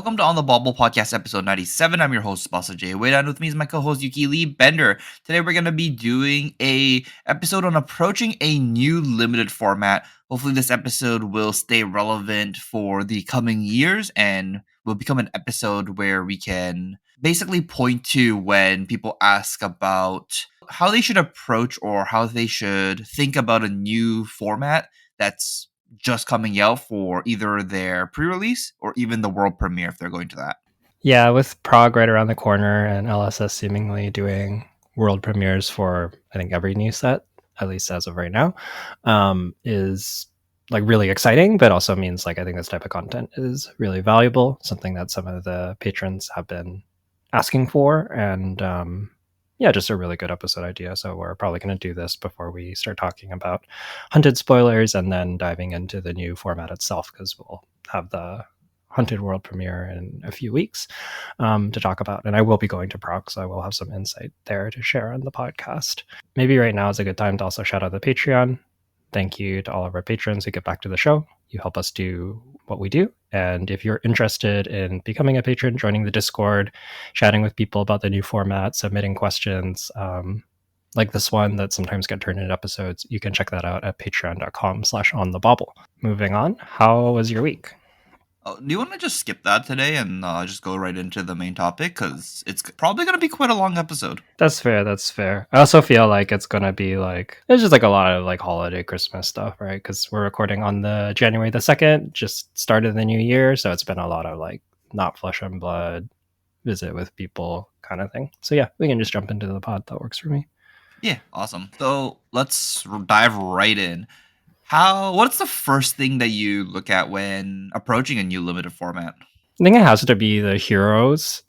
Welcome to On the Bobble Podcast, episode 97. I'm your host, Basa J. Wade, and with me is my co-host, Yuki Lee Bender. Today, we're going to be doing a episode on approaching a new limited format. Hopefully, this episode will stay relevant for the coming years and will become an episode where we can basically point to when people ask about how they should approach or how they should think about a new format that's just coming out for either their pre-release or even the world premiere if they're going to that. Yeah, with Prague right around the corner and LSS seemingly doing world premieres for I think every new set, at least as of right now, is like really exciting, but also means like I think this type of content is really valuable, something that some of the patrons have been asking for, and yeah, just a really good episode idea. So we're probably going to do this before we start talking about Hunted spoilers and then diving into the new format itself, because we'll have the Hunted world premiere in a few weeks to talk about. And I will be going to Prague, so I will have some insight there to share on the podcast. Maybe right now is a good time to also shout out the Patreon. Thank you to all of our patrons who get back to the show. You help us do what we do. And if you're interested in becoming a patron, joining the Discord, chatting with people about the new format, submitting questions, like this one that sometimes get turned into episodes, you can check that out at patreon.com/onthebobble. Moving on, how was your week? Do you want to just skip that today and just go right into the main topic? Because it's probably going to be quite a long episode. That's fair. That's fair. I also feel like it's going to be like, there's just like a lot of like holiday Christmas stuff, right? Because we're recording on the January the 2nd, just started the new year. So it's been a lot of like not flesh and blood, visit with people kind of thing. So yeah, we can just jump into the pod. That works for me. Yeah, awesome. So let's dive right in. What's the first thing that you look at when approaching a new limited format? I think it has to be the heroes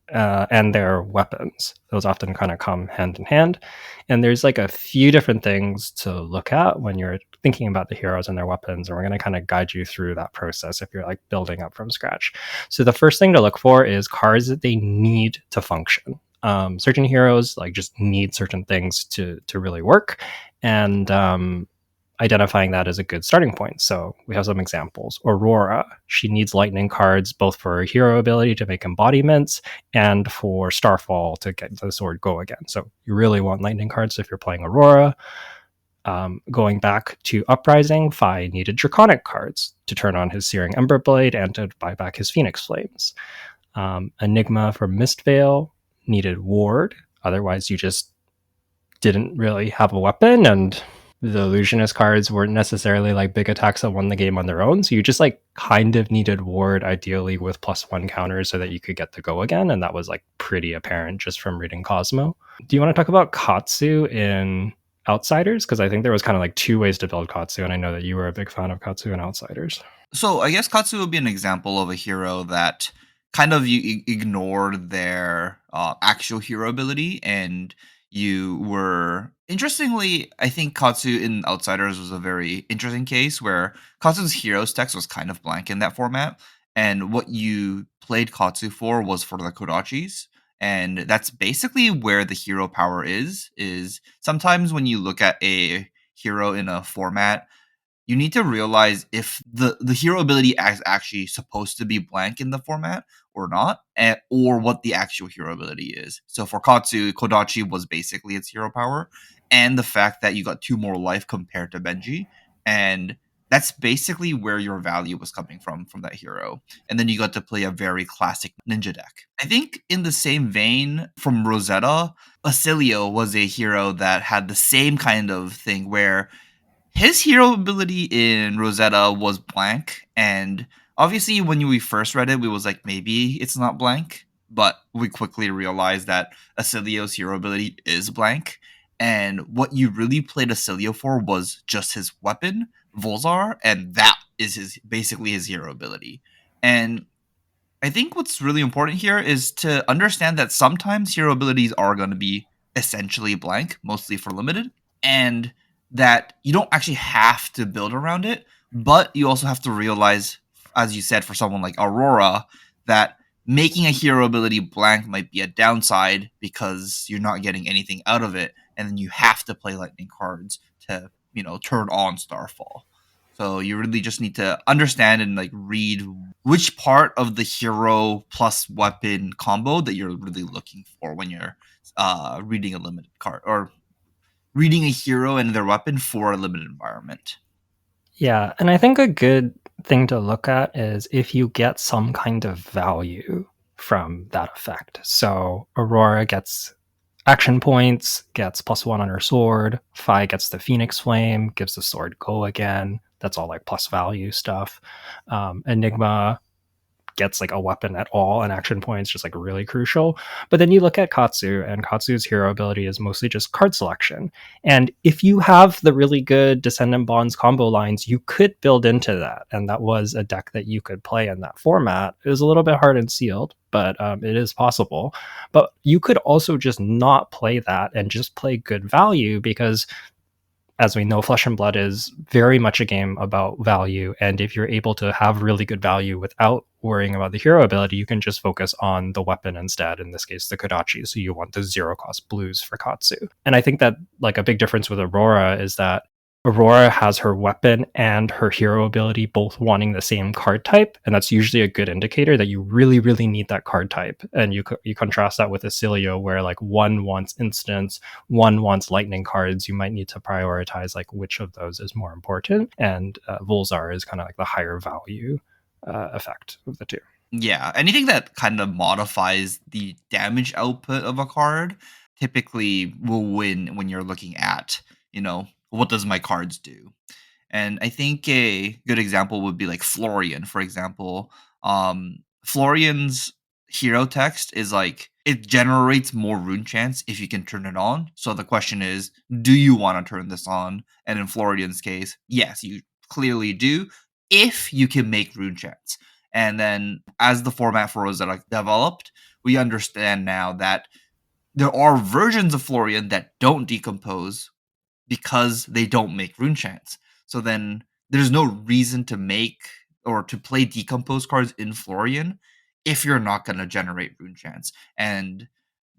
and their weapons. Those often kind of come hand in hand. And there's like a few different things to look at when you're thinking about the heroes and their weapons. And we're going to kind of guide you through that process if you're like building up from scratch. So the first thing to look for is cards that they need to function. Certain heroes like just need certain things to really work. And identifying that as a good starting point. So we have some examples. Aurora, she needs lightning cards both for her hero ability to make embodiments and for Starfall to get the sword go again. So you really want lightning cards if you're playing Aurora. Going back to Uprising, Fi needed Draconic cards to turn on his Searing Emberblade and to buy back his Phoenix Flames. Enigma for Mistveil needed Ward. Otherwise, you just didn't really have a weapon, and the illusionist cards weren't necessarily like big attacks that won the game on their own. So you just like kind of needed Ward, ideally with +1 counters so that you could get the go again. And that was like pretty apparent just from reading Cosmo. Do you want to talk about Katsu in Outsiders? Because I think there was kind of like two ways to build Katsu. And I know that you were a big fan of Katsu in Outsiders. So I guess Katsu would be an example of a hero that kind of you ignored their actual hero ability, and you were interestingly, I think Katsu in Outsiders was a very interesting case where Katsu's heroes text was kind of blank in that format, and what you played Katsu for was for the Kodachis, and that's basically where the hero power is sometimes when you look at a hero in a format, you need to realize if the hero ability is actually supposed to be blank in the format or not, or what the actual hero ability is. So for Katsu, Kodachi was basically its hero power, and the fact that you got 2 more life compared to Benji, and that's basically where your value was coming from that hero. And then you got to play a very classic ninja deck. I think in the same vein from Rosetta, Basilio was a hero that had the same kind of thing where his hero ability in Rosetta was blank, and obviously when we first read it, we was like, maybe it's not blank, but we quickly realized that Acilio's hero ability is blank, and what you really played Acilio for was just his weapon, Volzar, and that is basically his hero ability. And I think what's really important here is to understand that sometimes hero abilities are going to be essentially blank, mostly for limited, and that you don't actually have to build around it, but you also have to realize, as you said, for someone like Aurora, that making a hero ability blank might be a downside because you're not getting anything out of it, and then you have to play lightning cards to, turn on Starfall. So you really just need to understand and like read which part of the hero plus weapon combo that you're really looking for when you're reading a limited card or reading a hero and their weapon for a limited environment. Yeah, and I think a good thing to look at is if you get some kind of value from that effect. So Aurora gets action points, gets +1 on her sword. Fi gets the Phoenix Flame, gives the sword go again. That's all like plus value stuff. Enigma gets like a weapon at all, and action points just like really crucial. But then you look at Katsu, and Katsu's hero ability is mostly just card selection. And if you have the really good Descendant Bonds combo lines, you could build into that. And that was a deck that you could play in that format. It was a little bit hard and sealed, but it is possible. But you could also just not play that and just play good value, because as we know, Flesh and Blood is very much a game about value. And if you're able to have really good value without worrying about the hero ability, you can just focus on the weapon instead, in this case, the Kodachi. So you want the 0-cost blues for Katsu. And I think that like a big difference with Aurora is that Aurora has her weapon and her hero ability both wanting the same card type, and that's usually a good indicator that you really, really need that card type. And you contrast that with Acilio, where like one wants instants, one wants lightning cards. You might need to prioritize like which of those is more important. And Volzar is kind of like the higher value effect of the two. Yeah, anything that kind of modifies the damage output of a card typically will win when you're looking at, what does my cards do? And I think a good example would be like Florian, for example. Florian's hero text is like it generates more rune chance if you can turn it on. So the question is, do you want to turn this on? And in Florian's case, yes, you clearly do if you can make rune chance. And then as the format for Rosetta developed, we understand now that there are versions of Florian that don't decompose because they don't make rune chants. So then there's no reason to make or to play decompose cards in Florian if you're not going to generate rune chants. And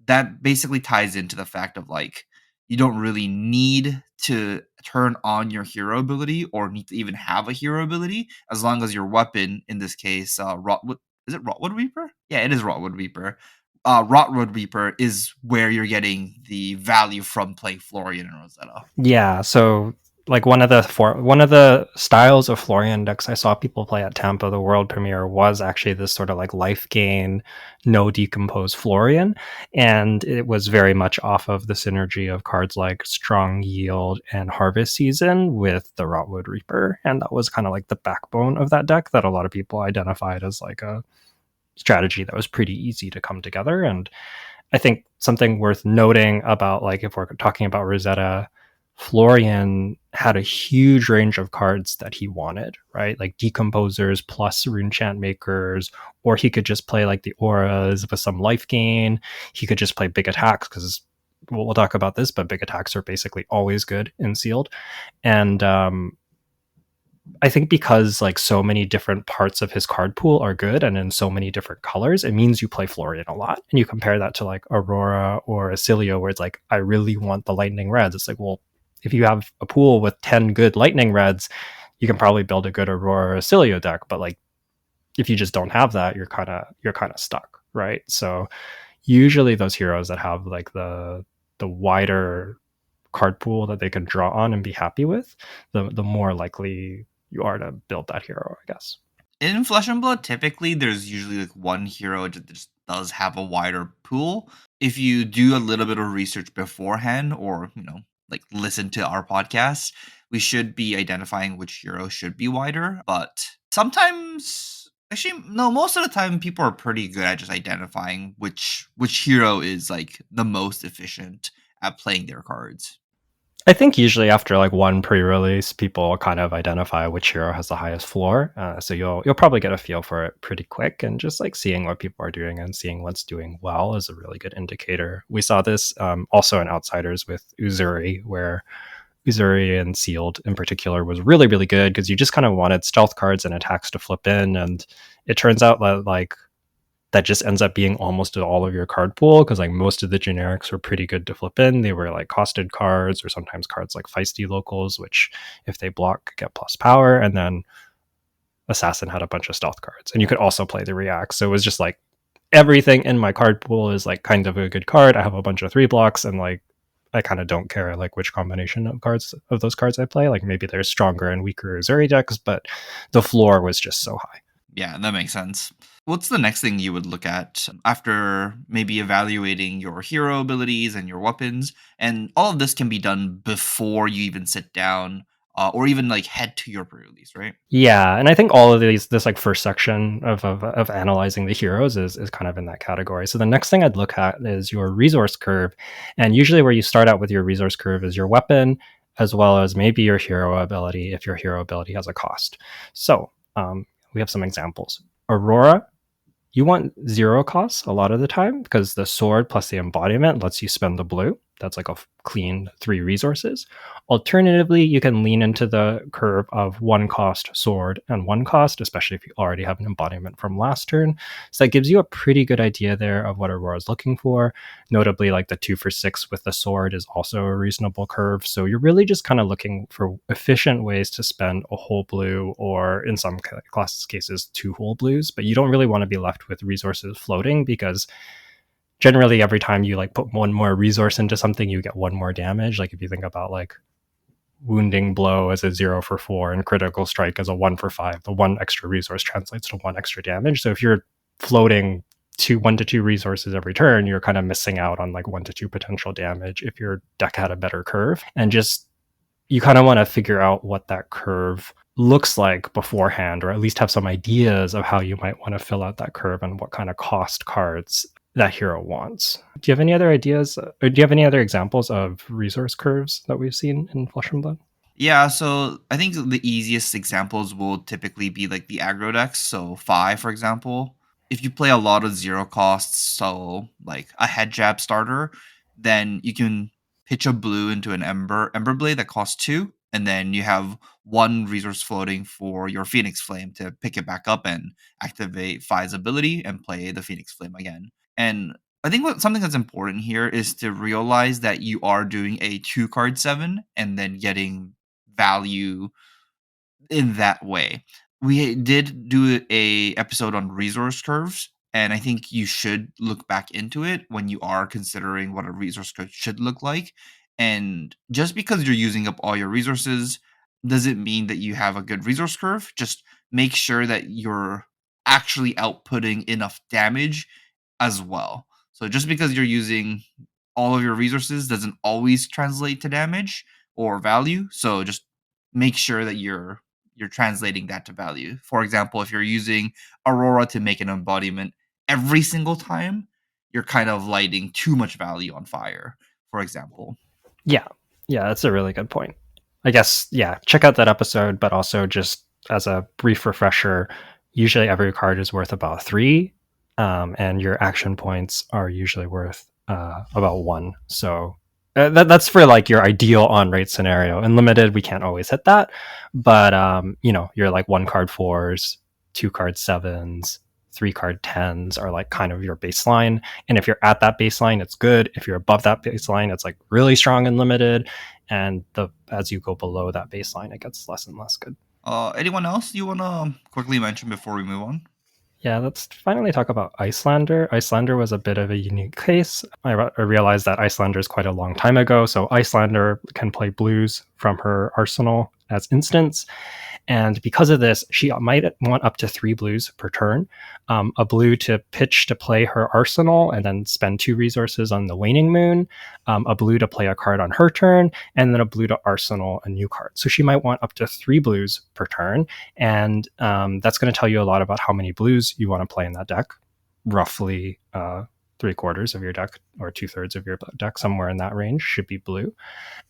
that basically ties into the fact of like you don't really need to turn on your hero ability or need to even have a hero ability as long as your weapon, in this case, is it Rotwood Reaper? Yeah, it is Rotwood Reaper. Rotwood Reaper is where you're getting the value from playing Florian and Rosetta. Yeah, so like one of the styles of Florian decks I saw people play at Tampa, the world premiere, was actually this sort of like life gain, no decompose Florian, and it was very much off of the synergy of cards like Strong Yield and Harvest Season with the Rotwood Reaper, and that was kind of like the backbone of that deck that a lot of people identified as like a strategy that was pretty easy to come together. And I think something worth noting about, like, if we're talking about Rosetta, Florian had a huge range of cards that he wanted, right? Like decomposers plus rune chant makers, or he could just play like the auras with some life gain. He could just play big attacks because we'll talk about this, but big attacks are basically always good in sealed. And I think because like so many different parts of his card pool are good and in so many different colors, it means you play Florian a lot. And you compare that to like Aurora or Acilio, where it's like, I really want the lightning reds. It's like, well, if you have a pool with 10 good lightning reds, you can probably build a good Aurora or Acilio deck. But like, if you just don't have that, you're kind of stuck, right? So usually those heroes that have like the wider card pool that they can draw on and be happy with, the more likely you are to build that hero, I guess. In Flesh and Blood, typically there's usually like one hero that just does have a wider pool. If you do a little bit of research beforehand or, like listen to our podcast, we should be identifying which hero should be wider. But sometimes, actually, no, most of the time people are pretty good at just identifying which hero is like the most efficient at playing their cards. I think usually after like one pre-release, people kind of identify which hero has the highest floor. So you'll probably get a feel for it pretty quick, and just like seeing what people are doing and seeing what's doing well is a really good indicator. We saw this also in Outsiders with Uzuri, where Uzuri and Sealed in particular was really, really good because you just kind of wanted stealth cards and attacks to flip in, and it turns out that like that just ends up being almost all of your card pool, because like most of the generics were pretty good to flip in. They were like costed cards, or sometimes cards like feisty locals, which if they block get plus power. And then Assassin had a bunch of stealth cards, and you could also play the react. So it was just like everything in my card pool is like kind of a good card. I have a bunch of 3 blocks, and like I kind of don't care like which combination of cards of those cards I play. Like maybe there's stronger and weaker Zuri decks, but the floor was just so high. Yeah, that makes sense. What's the next thing you would look at after maybe evaluating your hero abilities and your weapons? And all of this can be done before you even sit down or even like head to your pre-release, right? Yeah, and I think all of this like first section of analyzing the heroes is kind of in that category. So the next thing I'd look at is your resource curve, and usually where you start out with your resource curve is your weapon, as well as maybe your hero ability if your hero ability has a cost. So we have some examples. Aurora, you want 0 costs a lot of the time because the sword plus the embodiment lets you spend the blue. That's like a clean 3 resources. Alternatively, you can lean into the curve of 1 cost sword and 1 cost, especially if you already have an embodiment from last turn. So that gives you a pretty good idea there of what Aurora is looking for. Notably, like the 2 for 6 with the sword is also a reasonable curve. So you're really just kind of looking for efficient ways to spend a whole blue, or in some cases 2 whole blues. But you don't really want to be left with resources floating, because generally every time you like put 1 more resource into something, you get 1 more damage. Like if you think about like wounding blow as a 0 for 4 and critical strike as a 1 for 5, the 1 extra resource translates to 1 extra damage. So if you're floating 1 to 2 resources every turn, you're kind of missing out on like 1 to 2 potential damage if your deck had a better curve. And just you kind of want to figure out what that curve looks like beforehand, or at least have some ideas of how you might want to fill out that curve and what kind of cost cards that hero wants. Do you have any other ideas, or do you have any other examples of resource curves that we've seen in Flesh and Blood? Yeah, so I think the easiest examples will typically be like the aggro decks. So five, for example, if you play a lot of 0 costs, so like a head jab starter, then you can pitch a blue into an ember blade that costs 2, and then you have 1 resource floating for your Phoenix Flame to pick it back up and activate Fi's ability and play the Phoenix Flame again. And I think something that's important here is to realize that you are doing a 2 card 7 and then getting value in that way. We did do a episode on resource curves, and I think you should look back into it when you are considering what a resource curve should look like. And just because you're using up all your resources doesn't mean that you have a good resource curve. Just make sure that you're actually outputting enough damage as well. So just because you're using all of your resources doesn't always translate to damage or value. So just make sure that you're translating that to value. For example, if you're using Aurora to make an embodiment every single time, you're kind of lighting too much value on fire, for example. Yeah. Yeah, that's a really good point. I guess, yeah, check out that episode, but also just as a brief refresher, usually every card is worth about 3, and your action points are usually worth about 1. So that's for like your ideal on rate scenario. In limited, we can't always hit that, but you're like 1 card 4s, 2 card 7s, 3 card 10s are like kind of your baseline. And if you're at that baseline, it's good. If you're above that baseline, it's like really strong and limited. And as you go below that baseline, it gets less and less good. Anyone else you want to quickly mention before we move on? Yeah, let's finally talk about Iyslander. Iyslander was a bit of a unique case. I realized that Iyslander is quite a long time ago, so Iyslander can play blues from her arsenal as instants. And because of this, she might want up to 3 blues per turn. A blue to pitch to play her arsenal and then spend 2 resources on the Waning Moon. A blue to play a card on her turn, and then a blue to arsenal a new card. So she might want up to 3 blues per turn. And that's going to tell you a lot about how many blues you want to play in that deck. Roughly 3/4 of your deck, or 2/3 of your deck, somewhere in that range, should be blue.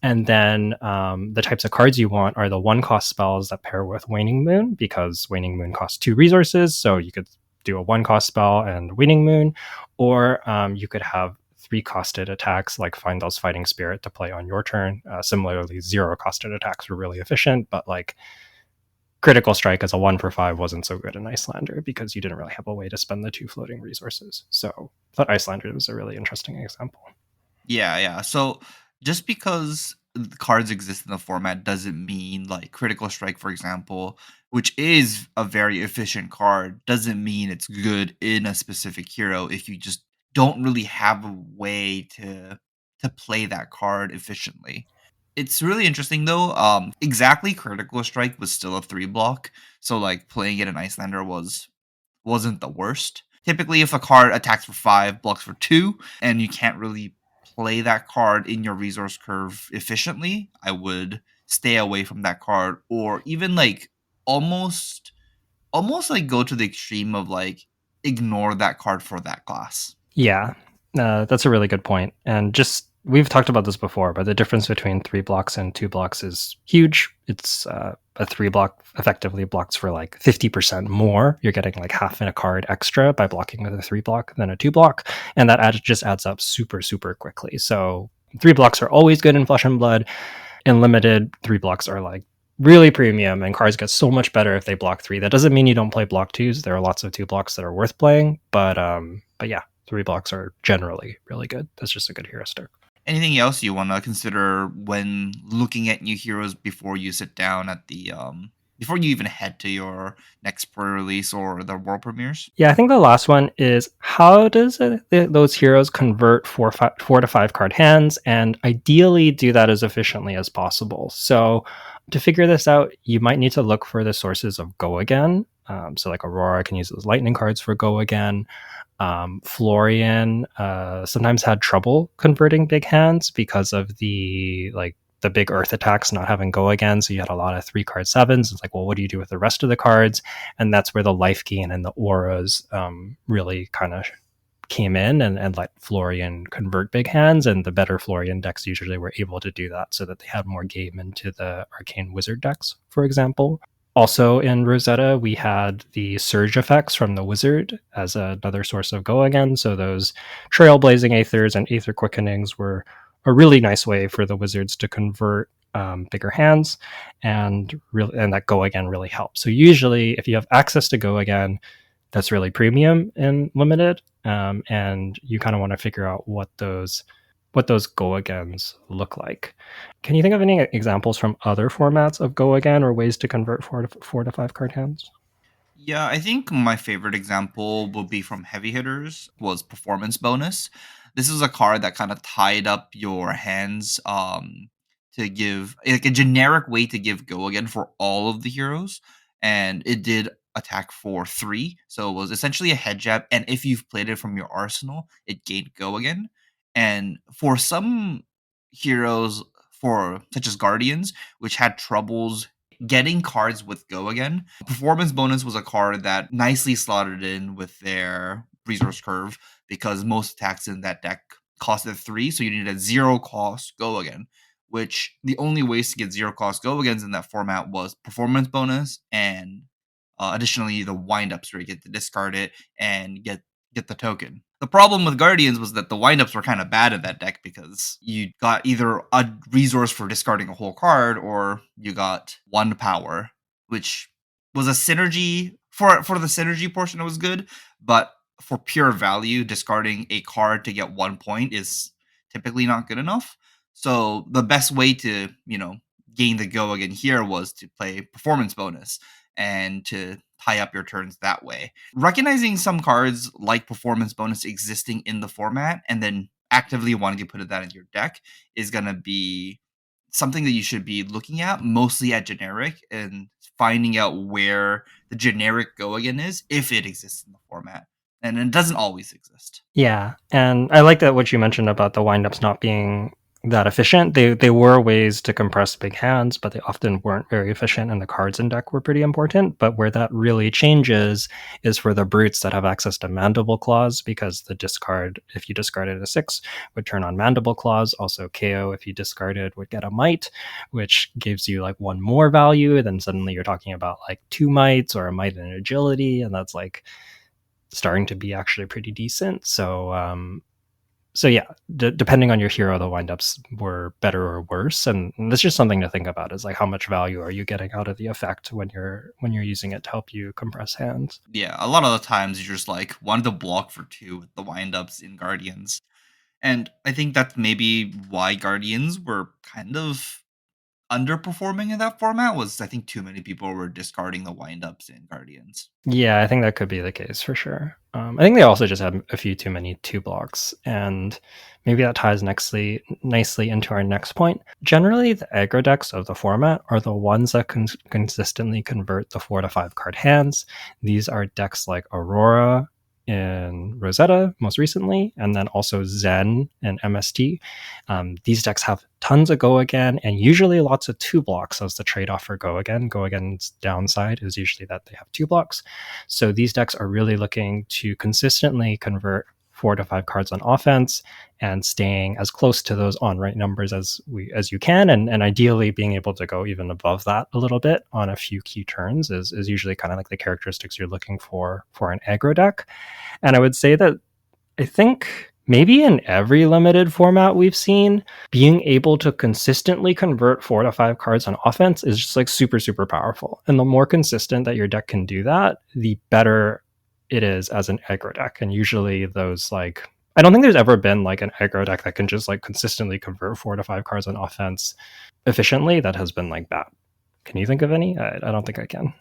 And then the types of cards you want are the 1 cost spells that pair with Waning Moon, because Waning Moon costs 2 resources. So you could do a 1 cost spell and Waning Moon, or you could have 3 costed attacks like Fyendal's Fighting Spirit to play on your turn. Similarly, 0 costed attacks were really efficient, but like Critical Strike as a 1 for 5 wasn't so good in Iyslander because you didn't really have a way to spend the 2 floating resources. So I thought Iyslander was a really interesting example. Yeah, yeah. So just because the cards exist in the format doesn't mean like Critical Strike, for example, which is a very efficient card, doesn't mean it's good in a specific hero if you just don't really have a way to play that card efficiently. It's really interesting though. Exactly Critical Strike was still a 3 block, so like playing it in Iyslander wasn't the worst. Typically, if a card attacks for 5, blocks for 2, and you can't really play that card in your resource curve efficiently, I would stay away from that card, or even like almost almost like go to the extreme of like ignore that card for that class. Yeah, that's a really good point. And just we've talked about this before, but the difference between 3 blocks and 2 blocks is huge. It's a 3 block effectively blocks for like 50% more. You're getting like half in a card extra by blocking with a 3 block than a 2 block, and that just adds up super super quickly. So 3 blocks are always good in Flesh and Blood. In limited, 3 blocks are like really premium, and cards get so much better if they block 3. That doesn't mean you don't play block 2s. There are lots of 2 blocks that are worth playing, but yeah, 3 blocks are generally really good. That's just a good heuristic. Anything else you want to consider when looking at new heroes before you sit down at the before you even head to your next pre-release or the world premieres? Yeah, I think the last one is how does those heroes convert 4 to 5 card hands, and ideally do that as efficiently as possible. So to figure this out, you might need to look for the sources of Go Again. So like Aurora can use those lightning cards for Go Again. Florian sometimes had trouble converting big hands because of the big earth attacks not having Go Again. So you had a lot of 3 card 7s. It's like, well, what do you do with the rest of the cards? And that's where the life gain and the auras really kind of came in and let Florian convert big hands. And the better Florian decks usually were able to do that so that they had more game into the arcane wizard decks, for example. Also in Rosetta, we had the surge effects from the wizard as another source of Go Again. So those trailblazing aethers and aether quickenings were a really nice way for the wizards to convert bigger hands, and that Go Again really helps. So usually, if you have access to Go Again, that's really premium in limited, and you kind of want to figure out what those Go Agains look like. Can you think of any examples from other formats of Go Again or ways to convert 4 to 5 card hands? Yeah, I think my favorite example would be from Heavy Hitters was Performance Bonus. This is a card that kind of tied up your hands to give like a generic way to give Go Again for all of the heroes, and it did attack for 3. So it was essentially a head jab, and if you've played it from your arsenal, it gained Go Again. And for some heroes for such as Guardians, which had troubles getting cards with Go Again, Performance Bonus was a card that nicely slotted in with their resource curve because most attacks in that deck costed 3, so you needed a 0 cost Go Again, which the only ways to get 0 cost Go Agains in that format was Performance Bonus and additionally the windups where you get to discard it and get the token. The problem with Guardians was that the windups were kind of bad in that deck because you got either a resource for discarding a whole card or you got 1 power, which was a synergy for the synergy portion. It was good, but for pure value, discarding a card to get 1 point is typically not good enough. So the best way to gain the Go Again here was to play Performance Bonus and to tie up your turns that way. Recognizing some cards like Performance Bonus existing in the format and then actively wanting to put that in your deck is going to be something that you should be looking at, mostly at generic, and finding out where the generic Go Again is, if it exists in the format. And it doesn't always exist. Yeah, and I like that what you mentioned about the windups not being that efficient. They were ways to compress big hands, but they often weren't very efficient, and the cards in deck were pretty important. But where that really changes is for the brutes that have access to Mandible Claws, because the discard, if you discarded a 6, would turn on Mandible Claws. Also, KO, if you discarded, would get a might, which gives you like 1 more value. Then suddenly you're talking about like 2 mights or a might and agility, and that's like starting to be actually pretty decent. So So yeah, depending on your hero, the windups were better or worse, and that's just something to think about. Is like how much value are you getting out of the effect when you're using it to help you compress hands. Yeah, a lot of the times you're just like wanted to block for two with the windups in Guardians. And I think that's maybe why Guardians were kind of underperforming in that format was I think too many people were discarding the windups in Guardians. Yeah, I think that could be the case for sure. I think they also just have a few too many two blocks, and maybe that ties nicely into our next point. Generally, the aggro decks of the format are the ones that consistently convert the 4 to 5 card hands. These are decks like Aurora in Rosetta most recently, and then also Zen and MST. These decks have tons of Go Again and usually lots of two blocks as the trade off for Go Again. Go Again's downside is usually that they have two blocks. So these decks are really looking to consistently convert 4 to 5 cards on offense and staying as close to those on right numbers as you can, and ideally being able to go even above that a little bit on a few key turns is usually kind of like the characteristics you're looking for an aggro deck. And I would say that I think maybe in every limited format we've seen, being able to consistently convert 4 to 5 cards on offense is just like super, super powerful. And the more consistent that your deck can do that, the better it is as an aggro deck. And usually those like I don't think there's ever been like an aggro deck that can just like consistently convert 4 to 5 cards on offense efficiently that has been like that. Can you think of any? I don't think I can.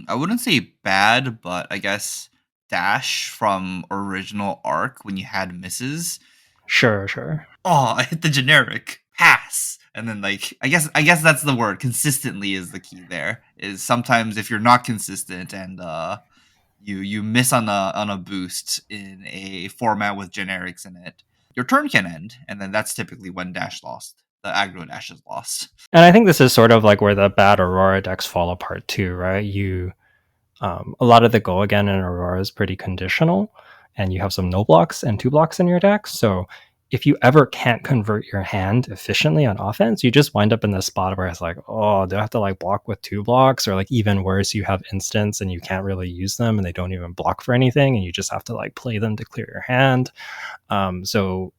I wouldn't say bad, but I guess Dash from original Arc when you had misses. Sure, sure. Oh, I hit the generic pass, and then like I guess that's the word. Consistently is the key. There is sometimes if you're not consistent and you miss on a boost in a format with generics in it, your turn can end, and then that's typically when Dash lost. The aggro Dash is lost. And I think this is sort of like where the bad Aurora decks fall apart too, right? A lot of the Go Again in Aurora is pretty conditional, and you have some no blocks and two blocks in your deck. So if you ever can't convert your hand efficiently on offense, you just wind up in this spot where it's like, oh, do I have to like block with two blocks? Or like even worse, you have instants and you can't really use them and they don't even block for anything, and you just have to like play them to clear your hand. So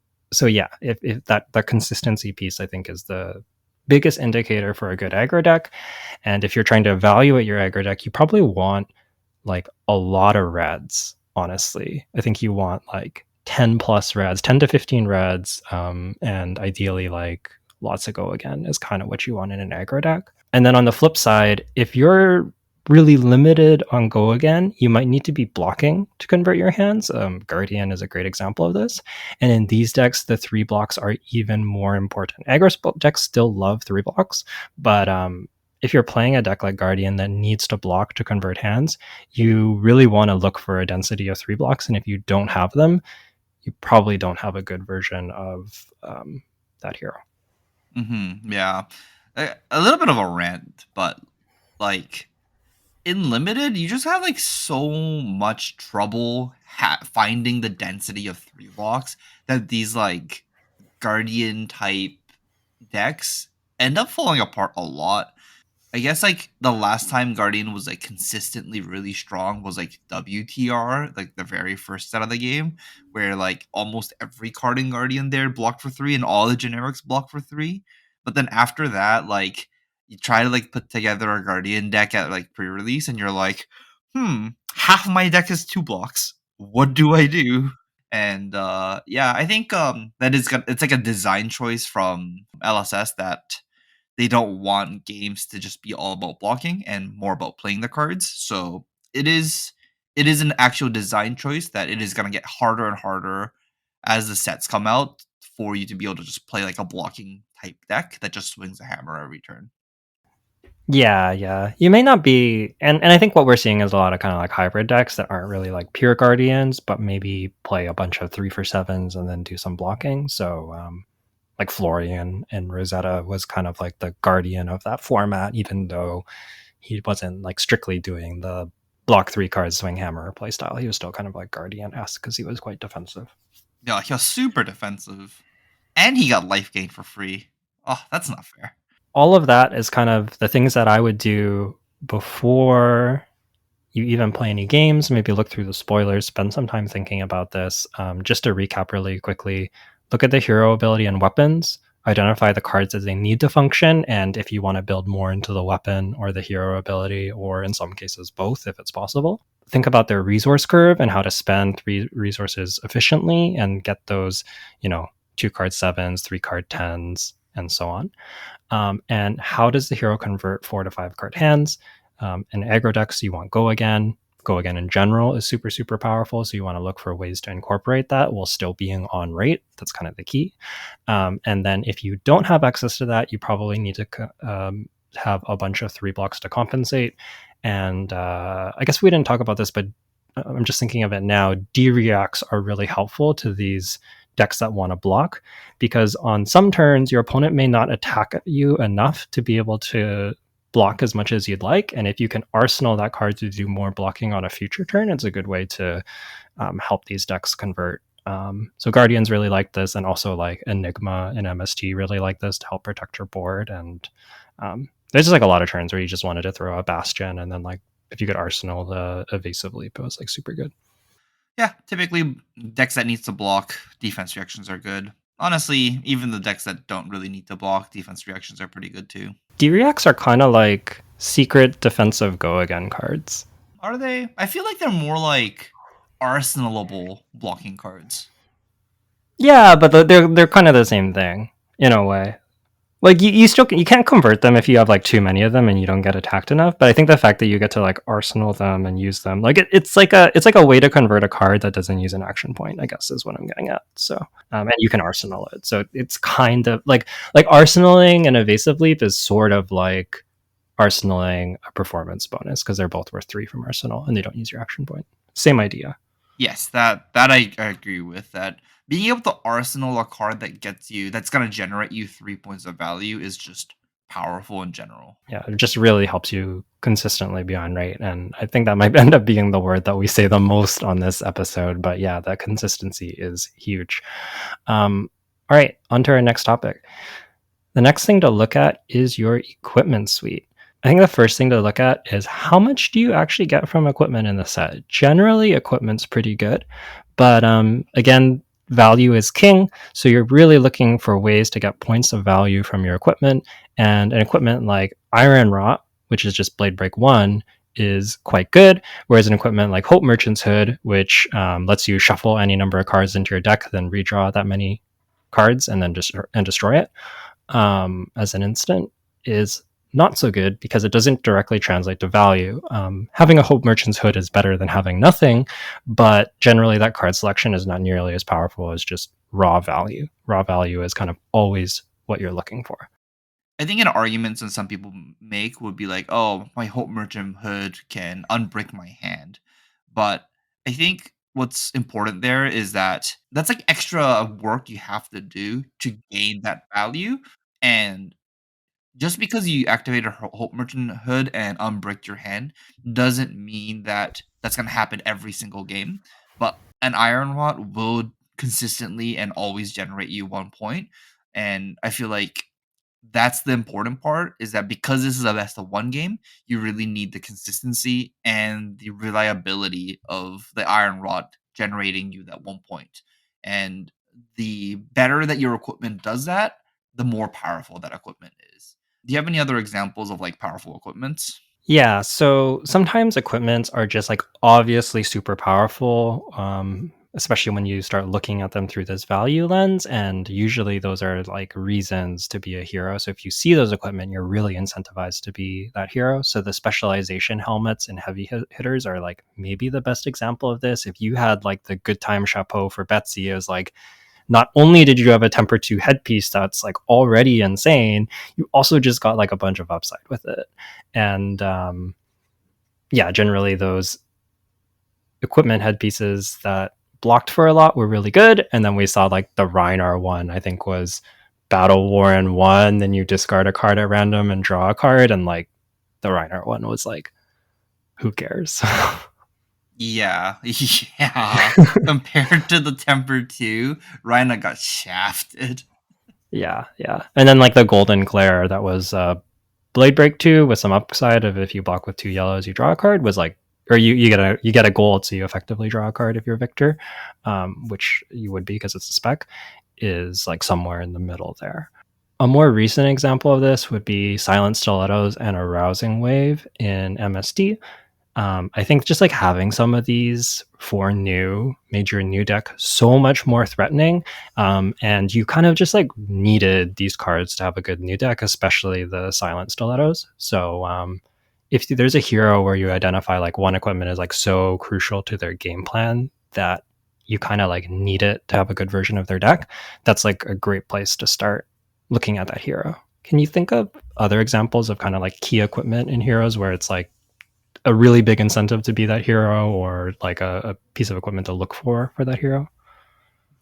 yeah, if that consistency piece I think is the biggest indicator for a good aggro deck. And if you're trying to evaluate your aggro deck, you probably want like a lot of reds, honestly. I think you want like 10 plus reds, 10 to 15 reds, and ideally like lots of Go Again is kind of what you want in an aggro deck. And then on the flip side, if you're really limited on Go Again, you might need to be blocking to convert your hands. Guardian is a great example of this. And in these decks, the three blocks are even more important. Aggro decks still love three blocks, but if you're playing a deck like Guardian that needs to block to convert hands, you really want to look for a density of three blocks. And if you don't have them, you probably don't have a good version of that hero. Yeah, a little bit of a rant, but like in limited, you just have like so much trouble finding the density of three blocks that these like guardian type decks end up falling apart a lot. I guess like the last time Guardian was like consistently really strong was like WTR, like the very first set of the game, where like almost every card in Guardian there blocked for three and all the generics block for three. But then after that, like you try to like put together a Guardian deck at like pre-release and you're like, half my deck is two blocks. What do I do? And yeah, I think that is it's like a design choice from LSS that they don't want games to just be all about blocking and more about playing the cards. So it is an actual design choice that it is going to get harder and harder as the sets come out for you to be able to just play like a blocking type deck that just swings a hammer every turn. Yeah. You may not be, and I think what we're seeing is a lot of kind of like hybrid decks that aren't really like pure guardians, but maybe play a bunch of 3 for 7s and then do some blocking. So like Florian and Rosetta was kind of like the guardian of that format, even though he wasn't like strictly doing the block 3 cards swing hammer playstyle. He was still kind of like guardian-esque because he was quite defensive. Yeah, he was super defensive. And he got life gain for free. Oh, that's not fair. All of that is kind of the things that I would do before you even play any games, maybe look through the spoilers, spend some time thinking about this. Just to recap really quickly, look at the hero ability and weapons, identify the cards as they need to function, and if you want to build more into the weapon or the hero ability, or in some cases both if it's possible. Think about their resource curve and how to spend resources efficiently and get those, 2 card sevens, 3 card tens, and so on. And how does the hero convert 4 to 5 card hands? In aggro decks, you want Go Again. Go Again in general is super, super powerful. So you want to look for ways to incorporate that while still being on rate. That's kind of the key. And then if you don't have access to that, you probably need to have a bunch of 3 blocks to compensate. And I guess we didn't talk about this, but I'm just thinking of it now. D-reacts are really helpful to these decks that want to block, because on some turns your opponent may not attack you enough to be able to block as much as you'd like, and if you can arsenal that card to do more blocking on a future turn, it's a good way to help these decks convert. So Guardians really like this, and also like Enigma and MST really like this to help protect your board. And there's just like a lot of turns where you just wanted to throw a Bastion, and then like if you could arsenal the Evasive Leap, it was like super good. Yeah, typically decks that needs to block, defense reactions are good. Honestly, even the decks that don't really need to block, defense reactions are pretty good too. D-reacts are kind of like secret defensive Go Again cards. Are they? I feel like they're more like arsenalable blocking cards. Yeah, but they're kind of the same thing in a way. Like you still you can't convert them if you have like too many of them and you don't get attacked enough. But I think the fact that you get to like arsenal them and use them, like it's like a way to convert a card that doesn't use an action point, I guess is what I'm getting at. So and you can arsenal it. So it's kind of like arsenaling an Evasive Leap is sort of like arsenaling a performance bonus, because they're both worth 3 from arsenal and they don't use your action point. Same idea. Yes, that I agree with that. Being able to arsenal a card that gets you, that's gonna generate you 3 points of value, is just powerful in general. Yeah, it just really helps you consistently be on rate. And I think that might end up being the word that we say the most on this episode. But yeah, that consistency is huge. All right, on to our next topic. The next thing to look at is your equipment suite. I think the first thing to look at is how much do you actually get from equipment in the set. Generally, equipment's pretty good, but again, value is king. So you're really looking for ways to get points of value from your equipment. And an equipment like Iron Rot, which is just Blade Break 1, is quite good, whereas an equipment like Hope Merchant's Hood, which lets you shuffle any number of cards into your deck, then redraw that many cards and then just destroy it as an instant, is not so good because it doesn't directly translate to value. Having a Hope Merchant's Hood is better than having nothing, but generally that card selection is not nearly as powerful as just raw value. Raw value is kind of always what you're looking for. I think an argument that some people make would be like, "Oh, my Hope Merchant Hood can unbrick my hand," but I think what's important there is that that's like extra work you have to do to gain that value, and just because you activate a Hope Merchant Hood and unbrick your hand doesn't mean that that's gonna happen every single game. But an Iron Rod will consistently and always generate you 1 point, and I feel like that's the important part, is that because this is a best of one game, you really need the consistency and the reliability of the Iron Rod generating you that 1 point. And the better that your equipment does that, the more powerful that equipment is. Do you have any other examples of like powerful equipments? Yeah, so sometimes equipments are just like obviously super powerful, especially when you start looking at them through this value lens. And usually those are like reasons to be a hero. So if you see those equipment, you're really incentivized to be that hero. So the specialization helmets and heavy hitters are like maybe the best example of this. If you had like the Good Time Chapeau for Betsy, it was like, not only did you have a temper 2 headpiece that's like already insane, you also just got like a bunch of upside with it. And yeah, generally those equipment headpieces that blocked for a lot were really good. And then we saw like the Rhinar one, I think was Battle Warren 1, then you discard a card at random and draw a card, and like the Rhinar one was like, who cares? Yeah, yeah. Compared to the Temper 2, Rhina got shafted. Yeah. And then like the Golden Glare that was Blade Break 2 with some upside of if you block with 2 yellows, you draw a card, was like or you get a gold, so you effectively draw a card if you're victor, which you would be because it's a spec, is like somewhere in the middle there. A more recent example of this would be Silent Stilettos and Arousing Wave in MSD. I think just like having some of these for new major new deck so much more threatening, and you kind of just like needed these cards to have a good new deck, especially the Silent Stilettos. So if there's a hero where you identify like one equipment is like so crucial to their game plan that you kind of like need it to have a good version of their deck, that's like a great place to start looking at that hero. Can you think of other examples of kind of like key equipment in heroes where it's like a really big incentive to be that hero, or like a piece of equipment to look for that hero?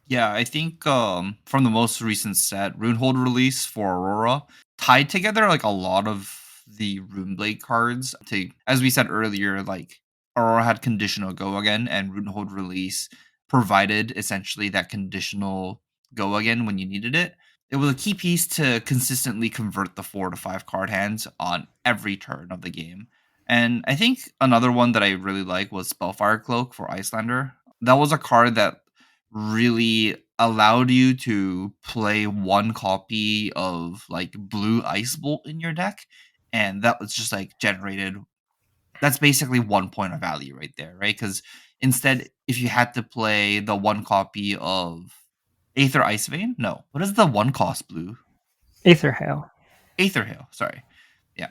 Yeah, I think from the most recent set, Runehold release for Aurora tied together like a lot of the Runeblade cards. To as we said earlier, like Aurora had conditional go again, and Runehold release provided essentially that conditional go again when you needed it. It was a key piece to consistently convert the 4 to 5 card hands on every turn of the game. And I think another one that I really like was Spellfire Cloak for Icelander. That was a card that really allowed you to play one copy of like blue ice bolt in your deck, and that was just like generated, that's basically 1 point of value right there, right? Because instead, if you had to play the one copy of Aether Ice Vein, no, what is the one cost blue? Aether Hail. Aether Hail, sorry. Yeah.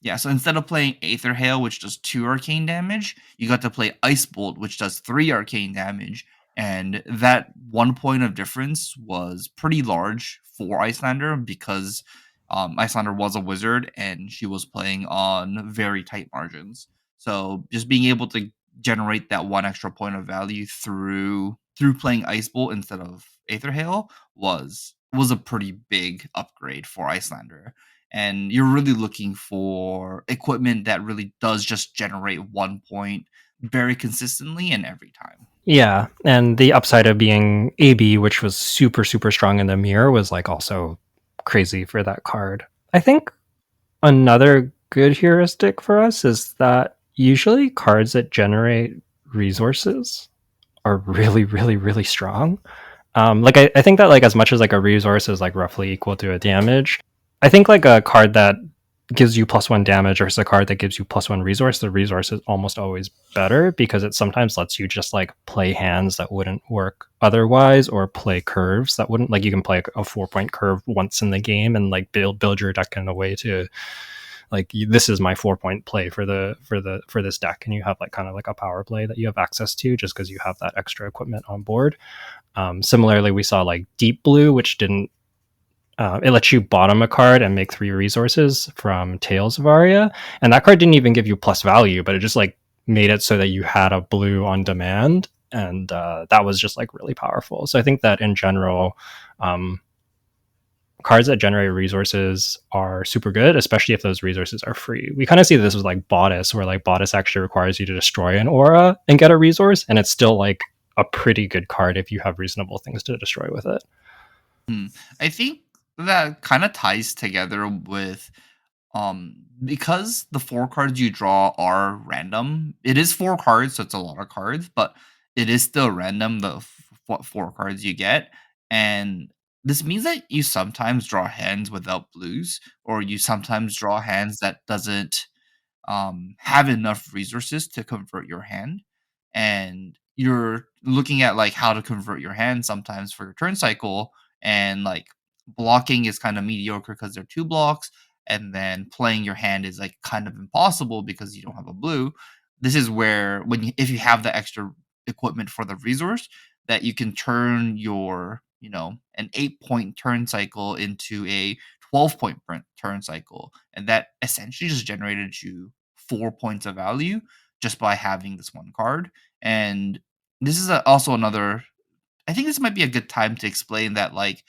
Yeah, so instead of playing Aether Hail, which does 2 arcane damage, you got to play Ice Bolt, which does 3 arcane damage. And that 1 point of difference was pretty large for Icelander because Icelander was a wizard and she was playing on very tight margins. So just being able to generate that 1 extra point of value through playing Ice Bolt instead of Aether Hail was a pretty big upgrade for Icelander. And you're really looking for equipment that really does just generate 1 point very consistently and every time. Yeah, and the upside of being AB, which was super super strong in the mirror, was like also crazy for that card. I think another good heuristic for us is that usually cards that generate resources are really really really strong. Like I think that like as much as like a resource is like roughly equal to a damage, I think like a card that gives you +1 damage versus a card that gives you +1 resource, the resource is almost always better because it sometimes lets you just like play hands that wouldn't work otherwise, or play curves that wouldn't, like you can play a 4 point curve once in the game and like build your deck in a way to like this is my 4 point play for this deck, and you have like kind of like a power play that you have access to just because you have that extra equipment on board. Similarly, we saw like Deep Blue, which didn't. It lets you bottom a card and make 3 resources from Tales of Aria, and that card didn't even give you plus value, but it just like made it so that you had a blue on demand, and that was just like really powerful. So I think that in general, um, cards that generate resources are super good, especially if those resources are free. We kind of see this with like Bodice, where like Bodice actually requires you to destroy an aura and get a resource, and it's still like a pretty good card if you have reasonable things to destroy with it. Hmm. I think that kind of ties together with because the 4 cards you draw are random. It is 4 cards, so it's a lot of cards, but it is still random what 4 cards you get. And this means that you sometimes draw hands without blues, or you sometimes draw hands that doesn't have enough resources to convert your hand, and you're looking at like how to convert your hand sometimes for your turn cycle, and like blocking is kind of mediocre because they're 2 blocks, and then playing your hand is like kind of impossible because you don't have a blue. This is where if you have the extra equipment for the resource, that you can turn your an 8 point turn cycle into a 12 point turn cycle, and that essentially just generated you 4 points of value just by having this one card. And this is also another. I think this might be a good time to explain that, like,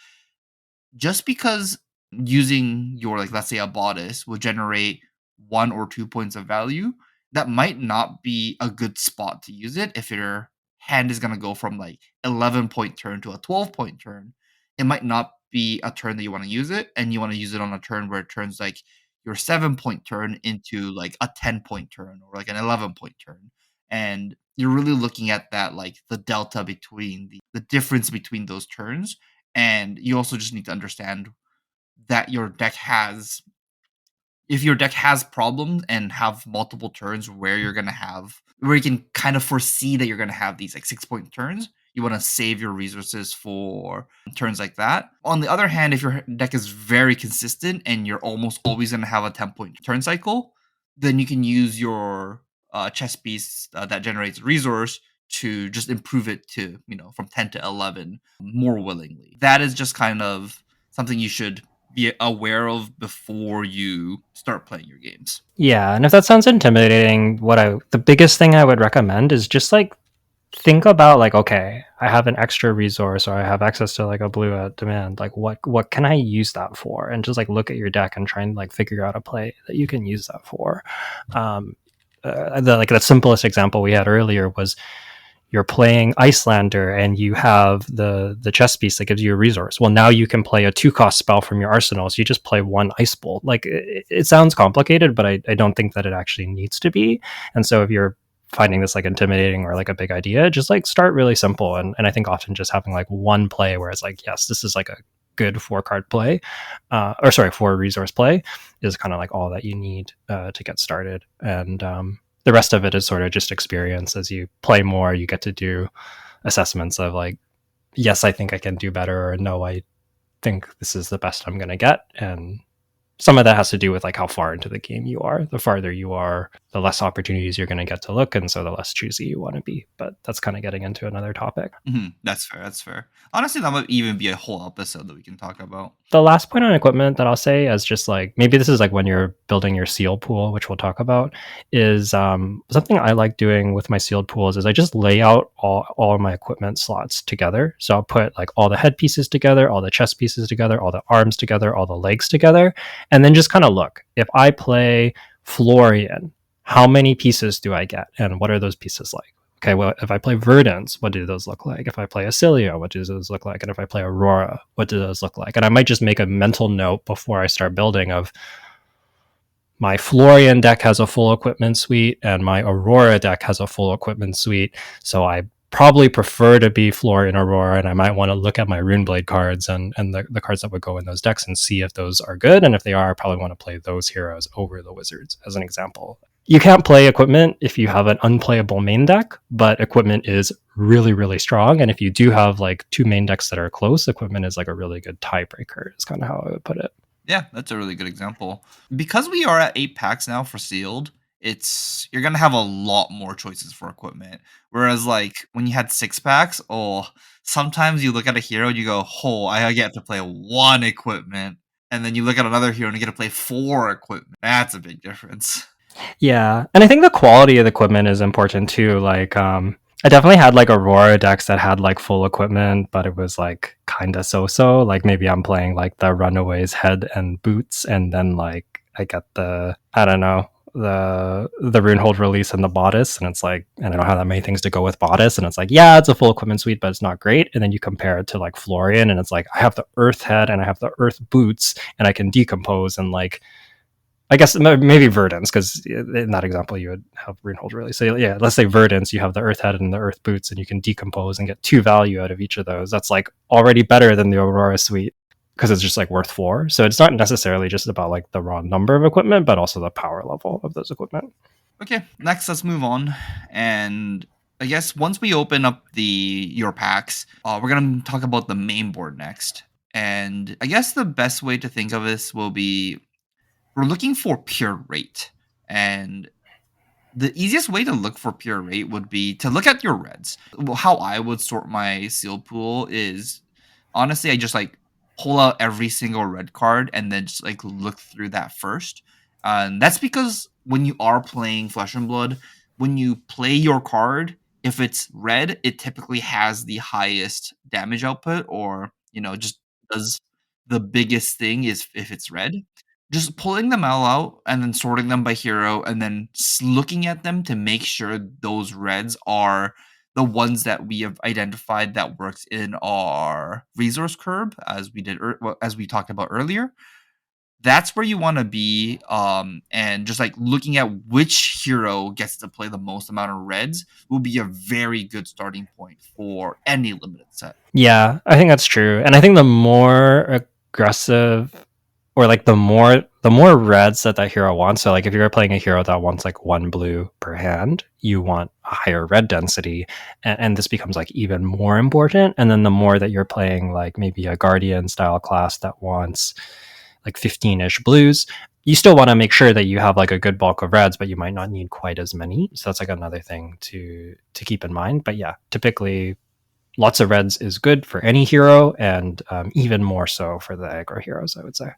just because using your, like, let's say a bodice will generate 1 or 2 points of value, that might not be a good spot to use it if your hand is going to go from like 11 point turn to a 12 point turn. It might not be a turn that you want to use it, and you want to use it on a turn where it turns like your 7 point turn into like a 10 point turn or like an 11 point turn. And you're really looking at that, like the delta between the difference between those turns. And you also just need to understand that your deck has if your deck has problems and have multiple turns where you can kind of foresee that you're gonna have these like 6 point turns, you want to save your resources for turns like that. On the other hand, if your deck is very consistent and you're almost always gonna have a 10 point turn cycle, then you can use your chess piece that generates resource to just improve it to from 10 to 11 more willingly. That is just kind of something you should be aware of before you start playing your games. Yeah, and if that sounds intimidating, the biggest thing I would recommend is just like think about like, okay, I have an extra resource or I have access to like a blue at demand. Like what can I use that for? And just like look at your deck and try and like figure out a play that you can use that for. The simplest example we had earlier was you're playing Icelander and you have the chess piece that gives you a resource. Well, now you can play a 2-cost spell from your arsenal. So you just play one Ice Bolt. Like it sounds complicated, but I don't think that it actually needs to be. And so if you're finding this like intimidating or like a big idea, just like start really simple. And I think often just having like one play where it's like, yes, this is like a good 4-card play, 4-resource play is kind of like all that you need to get started. And the rest of it is sort of just experience. As you play more, you get to do assessments of like, yes, I think I can do better, or no, I think this is the best I'm going to get. And some of that has to do with like how far into the game you are. The farther you are, the less opportunities you're going to get to look, and so the less choosy you want to be. But that's kind of getting into another topic. That's fair. That's fair. Honestly, that might even be a whole episode that we can talk about. The last point on equipment that I'll say is just like, maybe this is like when you're building your sealed pool, which we'll talk about, is something I like doing with my sealed pools is I just lay out all of my equipment slots together. So I'll put like all the head pieces together, all the chest pieces together, all the arms together, all the legs together, and then just kind of look. If I play Florian, how many pieces do I get? And what are those pieces like? Okay, well, if I play Verdance, what do those look like? If I play Acilio, what do those look like? And if I play Aurora, what do those look like? And I might just make a mental note before I start building of my Florian deck has a full equipment suite and my Aurora deck has a full equipment suite. So I probably prefer to be Florian Aurora, and I might want to look at my Runeblade cards and the cards that would go in those decks and see if those are good. And if they are, I probably want to play those heroes over the wizards, as an example. You can't play equipment if you have an unplayable main deck, but equipment is really, really strong. And if you do have like 2 main decks that are close, equipment is like a really good tiebreaker, is kind of how I would put it. Yeah, that's a really good example. Because we are at 8 packs now for sealed, you're gonna have a lot more choices for equipment. Whereas like when you had 6 packs, sometimes you look at a hero and you go, "Oh, I get to play 1 equipment." And then you look at another hero and you get to play 4 equipment. That's a big difference. Yeah, and I think the quality of the equipment is important too. Like, I definitely had like Aurora decks that had like full equipment, but it was like kind of so-so. Like maybe I'm playing like the Runaways head and boots, and then like I get I don't know, the Runehold release and the bodice, and it's like, and I don't have that many things to go with bodice, and it's like, yeah, it's a full equipment suite, but it's not great. And then you compare it to like Florian, and it's like I have the Earth head and I have the Earth boots, and I can decompose and like. I guess maybe Verdance, because in that example you would have Runehold really. So yeah, let's say Verdance, you have the Earth Head and the Earth Boots, and you can decompose and get 2 value out of each of those. That's like already better than the Aurora suite, because it's just like worth 4. So it's not necessarily just about like the raw number of equipment, but also the power level of those equipment. Okay, next let's move on. And I guess once we open up your packs, we're gonna talk about the main board next. And I guess the best way to think of this will be we're looking for pure rate. And the easiest way to look for pure rate would be to look at your reds. Well, how I would sort my sealed pool is honestly, I just like pull out every single red card and then just like look through that first. And that's because when you are playing Flesh and Blood, when you play your card, if it's red, it typically has the highest damage output, or just does the biggest thing is if it's red. Just pulling them all out and then sorting them by hero and then looking at them to make sure those reds are the ones that we have identified that works in our resource curve, as we talked about earlier. that's where you want to be, and just like looking at which hero gets to play the most amount of reds will be a very good starting point for any limited set. Yeah, I think that's true. And I think the more aggressive or like the more reds that hero wants. So like if you're playing a hero that wants like one blue per hand, you want a higher red density, and this becomes like even more important. And then the more that you're playing like maybe a guardian style class that wants like 15-ish blues, you still want to make sure that you have like a good bulk of reds, but you might not need quite as many. So that's like another thing to keep in mind. But yeah, typically lots of reds is good for any hero, and even more so for the aggro heroes, I would say.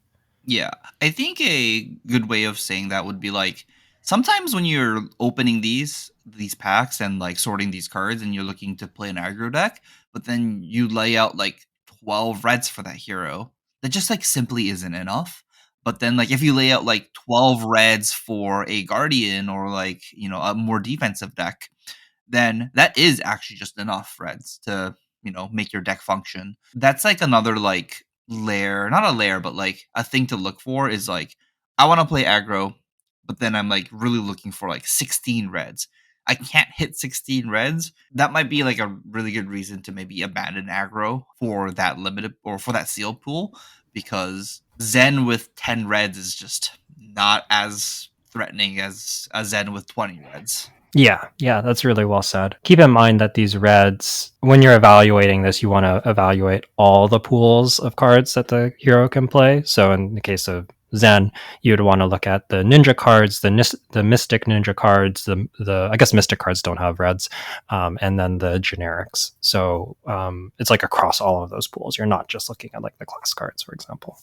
Yeah, I think a good way of saying that would be like sometimes when you're opening these packs and like sorting these cards and you're looking to play an aggro deck, but then you lay out like 12 reds for that hero, that just like simply isn't enough. But then like if you lay out like 12 reds for a guardian or like, a more defensive deck, then that is actually just enough reds to, make your deck function. That's like another like layer, not a layer, but like a thing to look for is like I want to play aggro, but then I'm like really looking for like 16 reds. I can't hit 16 reds. That might be like a really good reason to maybe abandon aggro for that limited or for that sealed pool, because Zen with 10 reds is just not as threatening as a Zen with 20 reds. Yeah, that's really well said. Keep in mind that these reds, when you're evaluating this, you want to evaluate all the pools of cards that the hero can play. So in the case of Zen, you would want to look at the ninja cards, the mystic ninja cards, the I guess mystic cards don't have reds, and then the generics. So it's like across all of those pools. You're not just looking at like the class cards, for example.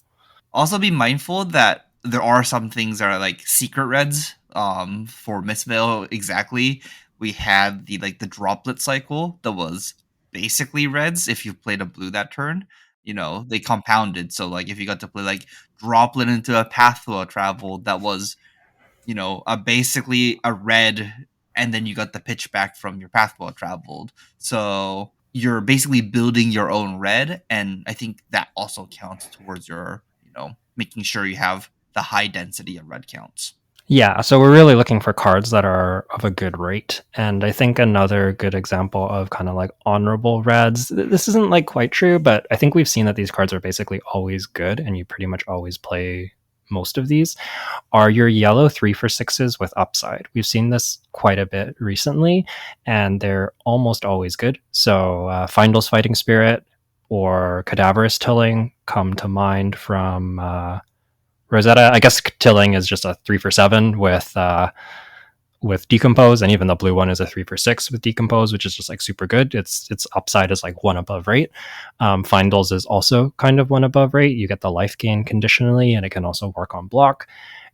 Also, be mindful that there are some things that are like secret reds. For Mistveil, exactly, we had the droplet cycle that was basically reds. If you played a blue that turn, they compounded. So like if you got to play like droplet into a pathway travel, that was basically a red, and then you got the pitch back from your pathway traveled. So you're basically building your own red, and I think that also counts towards your making sure you have the high density of red counts. Yeah, so we're really looking for cards that are of a good rate. And I think another good example of kind of like honorable reds, this isn't like quite true, but I think we've seen that these cards are basically always good and you pretty much always play most of these, are your yellow 3 for 6s with upside. We've seen this quite a bit recently, and they're almost always good. So Findle's Fighting Spirit or Cadaverous Tilling come to mind from Rosetta. I guess Tilling is just a 3 for 7 with Decompose, and even the blue one is a 3 for 6 with Decompose, which is just like super good. Its upside is like one above rate. Findles is also kind of one above rate. You get the life gain conditionally, and it can also work on block.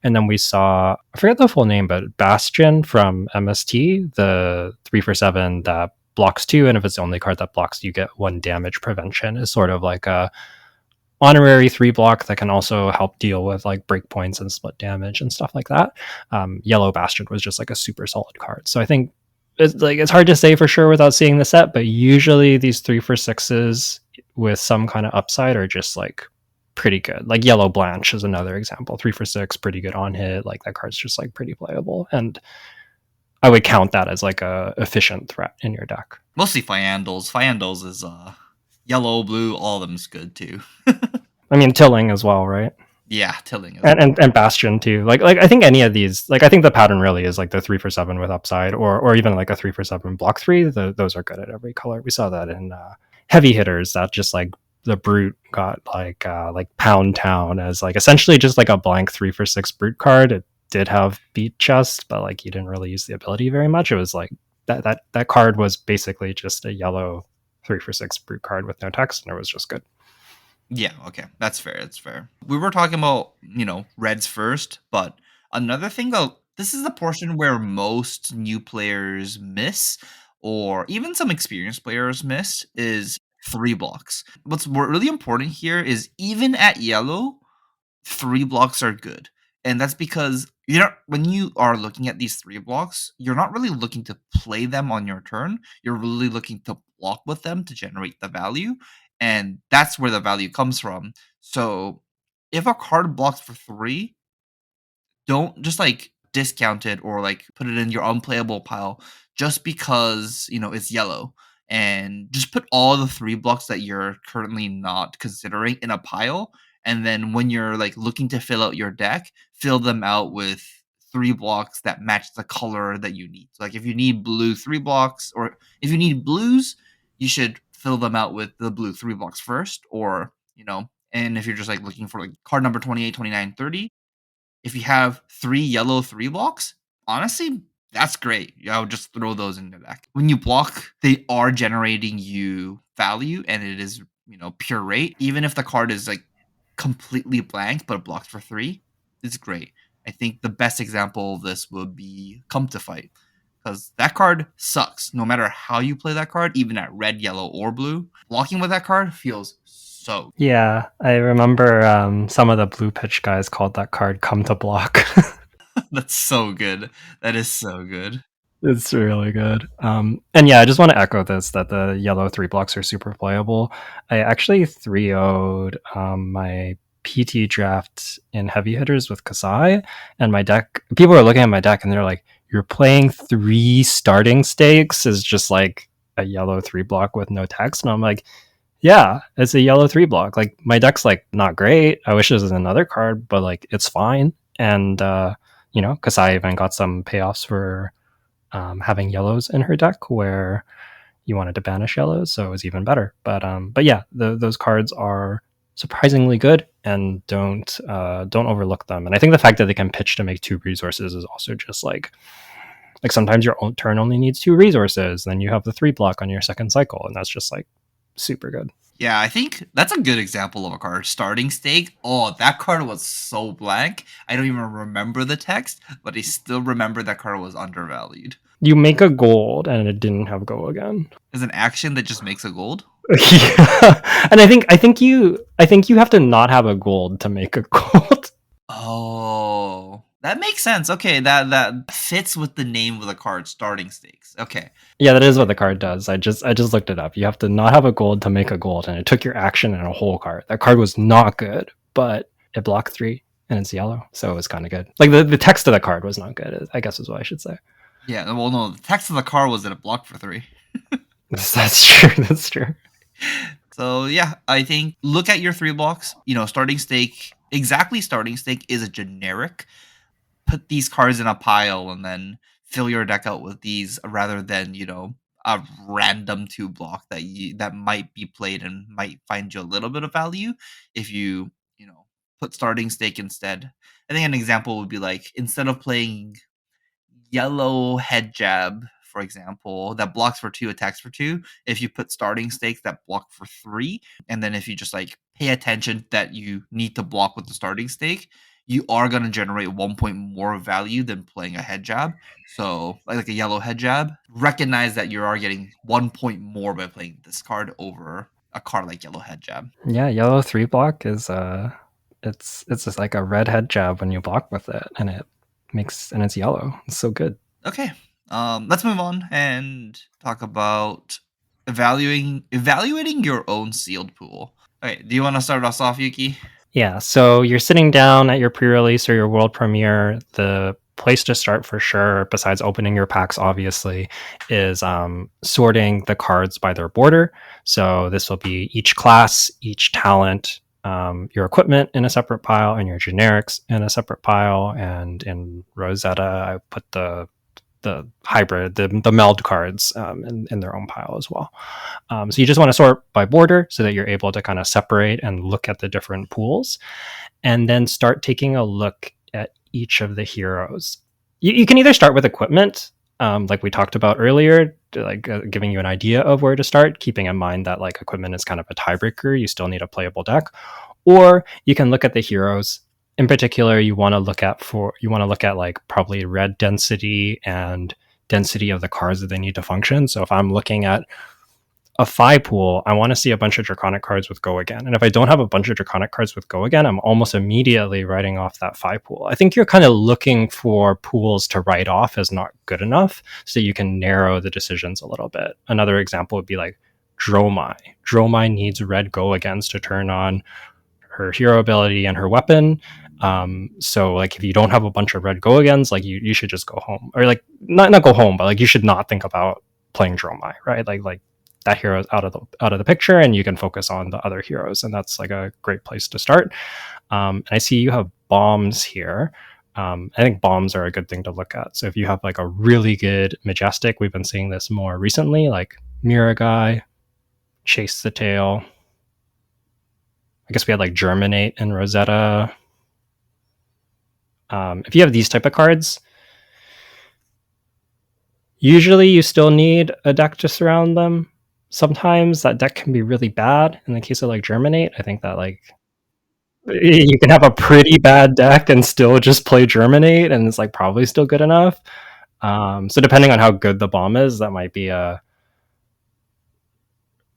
And then we saw, I forget the full name, but Bastion from MST, the 3 for 7 that blocks 2, and if it's the only card that blocks, you get 1 damage prevention, is sort of like a honorary 3 block that can also help deal with like breakpoints and split damage and stuff like that. Yellow Bastion was just like a super solid card. So I think it's hard to say for sure without seeing the set, but usually these 3 for 6s with some kind of upside are just like pretty good. Like Yellow Blanche is another example. 3 for 6, pretty good on hit. Like that card's just like pretty playable. And I would count that as like a efficient threat in your deck. Mostly Fyandals. Fyandals is yellow, blue, all of them's good too. I mean, Tilling as well, right? Yeah, Tilling is. And Bastion too. Like I think any of these, like I think the pattern really is like the 3 for 7 with upside, or even like a 3 for 7 block 3. Those are good at every color. We saw that in heavy hitters, that just like the brute got like Pound Town as like essentially just like a blank 3 for 6 brute card. It did have beat chest, but like you didn't really use the ability very much. It was like that card was basically just a yellow 3 for 6 brute card with no text, and it was just good. Yeah, okay. That's fair. That's fair. We were talking about, reds first, but another thing though, this is the portion where most new players miss, or even some experienced players miss, is 3 blocks. What's really important here is even at yellow, 3 blocks are good. And that's because when you are looking at these 3 blocks, you're not really looking to play them on your turn. You're really looking to block with them to generate the value. And that's where the value comes from. So if a card blocks for 3, don't just like discount it or like put it in your unplayable pile just because it's yellow, and just put all the 3 blocks that you're currently not considering in a pile, and then when you're like looking to fill out your deck, fill them out with 3 blocks that match the color that you need. So like if you need blue 3 blocks, or if you need blues, you should fill them out with the blue 3 blocks first, or and if you're just like looking for like card number 28, 29, 30, if you have 3 yellow 3 blocks, honestly, that's great. I would just throw those in the deck. When you block, they are generating you value, and it is, pure rate. Even if the card is like completely blank, but it blocks for 3, it's great. I think the best example of this would be Come to Fight, because that card sucks. No matter how you play that card, even at red, yellow, or blue, blocking with that card feels so. Yeah, I remember some of the blue pitch guys called that card "Come to Block." That's so good. That is so good. It's really good. And yeah, I just want to echo this, that the yellow 3 blocks are super playable. I actually 3-0'd my PT draft in heavy hitters with Kasai, and my deck, people are looking at my deck and they're like, you're playing 3 starting stakes is just like a yellow 3 block with no text. And I'm like, yeah, it's a yellow 3 block. Like, my deck's like not great. I wish this was another card, but like it's fine. And Kasai even got some payoffs for having yellows in her deck where you wanted to banish yellows, so it was even better. But yeah, those cards are surprisingly good, and don't overlook them. And I think the fact that they can pitch to make 2 resources is also just like sometimes your own turn only needs 2 resources, then you have the 3 block on your second cycle, and that's just like super good. Yeah, I think that's a good example of a card. Starting Stake. Oh, that card was so blank. I don't even remember the text, but I still remember that card was undervalued. You make a gold, and it didn't have go again. Is an action that just makes a gold? Yeah. And I think you have to not have a gold to make a gold. Oh, that makes sense. Okay, that fits with the name of the card, Starting Stakes. Okay. Yeah, that is what the card does. I just looked it up. You have to not have a gold to make a gold, and it took your action and a whole card. That card was not good, but it blocked 3 and it's yellow, so it was kind of good. Like the text of the card was not good, I guess is what I should say. Yeah, well, no, the text of the card was that it blocked for 3. That's true. That's true. So yeah, I think look at your 3 blocks. Starting Stake. Exactly, Starting Stake is a generic. Put these cards in a pile and then fill your deck out with these, rather than a random 2 block that might be played and might find you a little bit of value if you put Starting Stake instead. I think an example would be like, instead of playing yellow Head Jab, for example, that blocks for 2, attacks for 2, if you put Starting Stakes that block for 3, and then if you just like pay attention that you need to block with the Starting Stake, you are going to generate 1 point more value than playing a Head Jab. So like a yellow Head Jab, recognize that you are getting 1 point more by playing this card over a card like yellow Head Jab. Yeah, yellow 3 block is it's just like a red Head Jab when you block with it, and it's yellow. It's so good. Okay. Let's move on and talk about evaluating your own sealed pool. Okay, do you want to start us off, Yuki? Yeah, so you're sitting down at your pre-release or your world premiere. The place to start for sure, besides opening your packs, obviously, is sorting the cards by their border. So this will be each class, each talent, your equipment in a separate pile, and your generics in a separate pile. And in Rosetta, I put the hybrid, the meld cards in their own pile as well. So you just want to sort by border so that you're able to kind of separate and look at the different pools, and then start taking a look at each of the heroes. You can either start with equipment, like we talked about earlier, giving you an idea of where to start, keeping in mind that like equipment is kind of a tiebreaker. You still need a playable deck. Or you can look at the heroes. In particular, you want to look at like probably red density and density of the cards that they need to function. So if I'm looking at a 5 pool, I want to see a bunch of Draconic cards with Go Again. And if I don't have a bunch of Draconic cards with Go Again, I'm almost immediately writing off that 5 pool. I think you're kind of looking for pools to write off as not good enough so you can narrow the decisions a little bit. Another example would be like Dromai. Dromai needs red Go Agains to turn on her hero ability and her weapon. So like if you don't have a bunch of red go agains, like you should just go home, or like not go home, but like you should not think about playing Dromai, right? Like that hero is out of the picture, and you can focus on the other heroes, and that's like a great place to start. And I see you have bombs here. I think bombs are a good thing to look at. So if you have like a really good majestic, we've been seeing this more recently, like Miragai, Chase the Tail. I guess we had like Germinate and Rosetta. If you have these type of cards, usually you still need a deck to surround them. Sometimes that deck can be really bad. In the case of like Germinate, I think that like you can have a pretty bad deck and still just play Germinate, and it's like probably still good enough. So depending on how good the bomb is, that might be a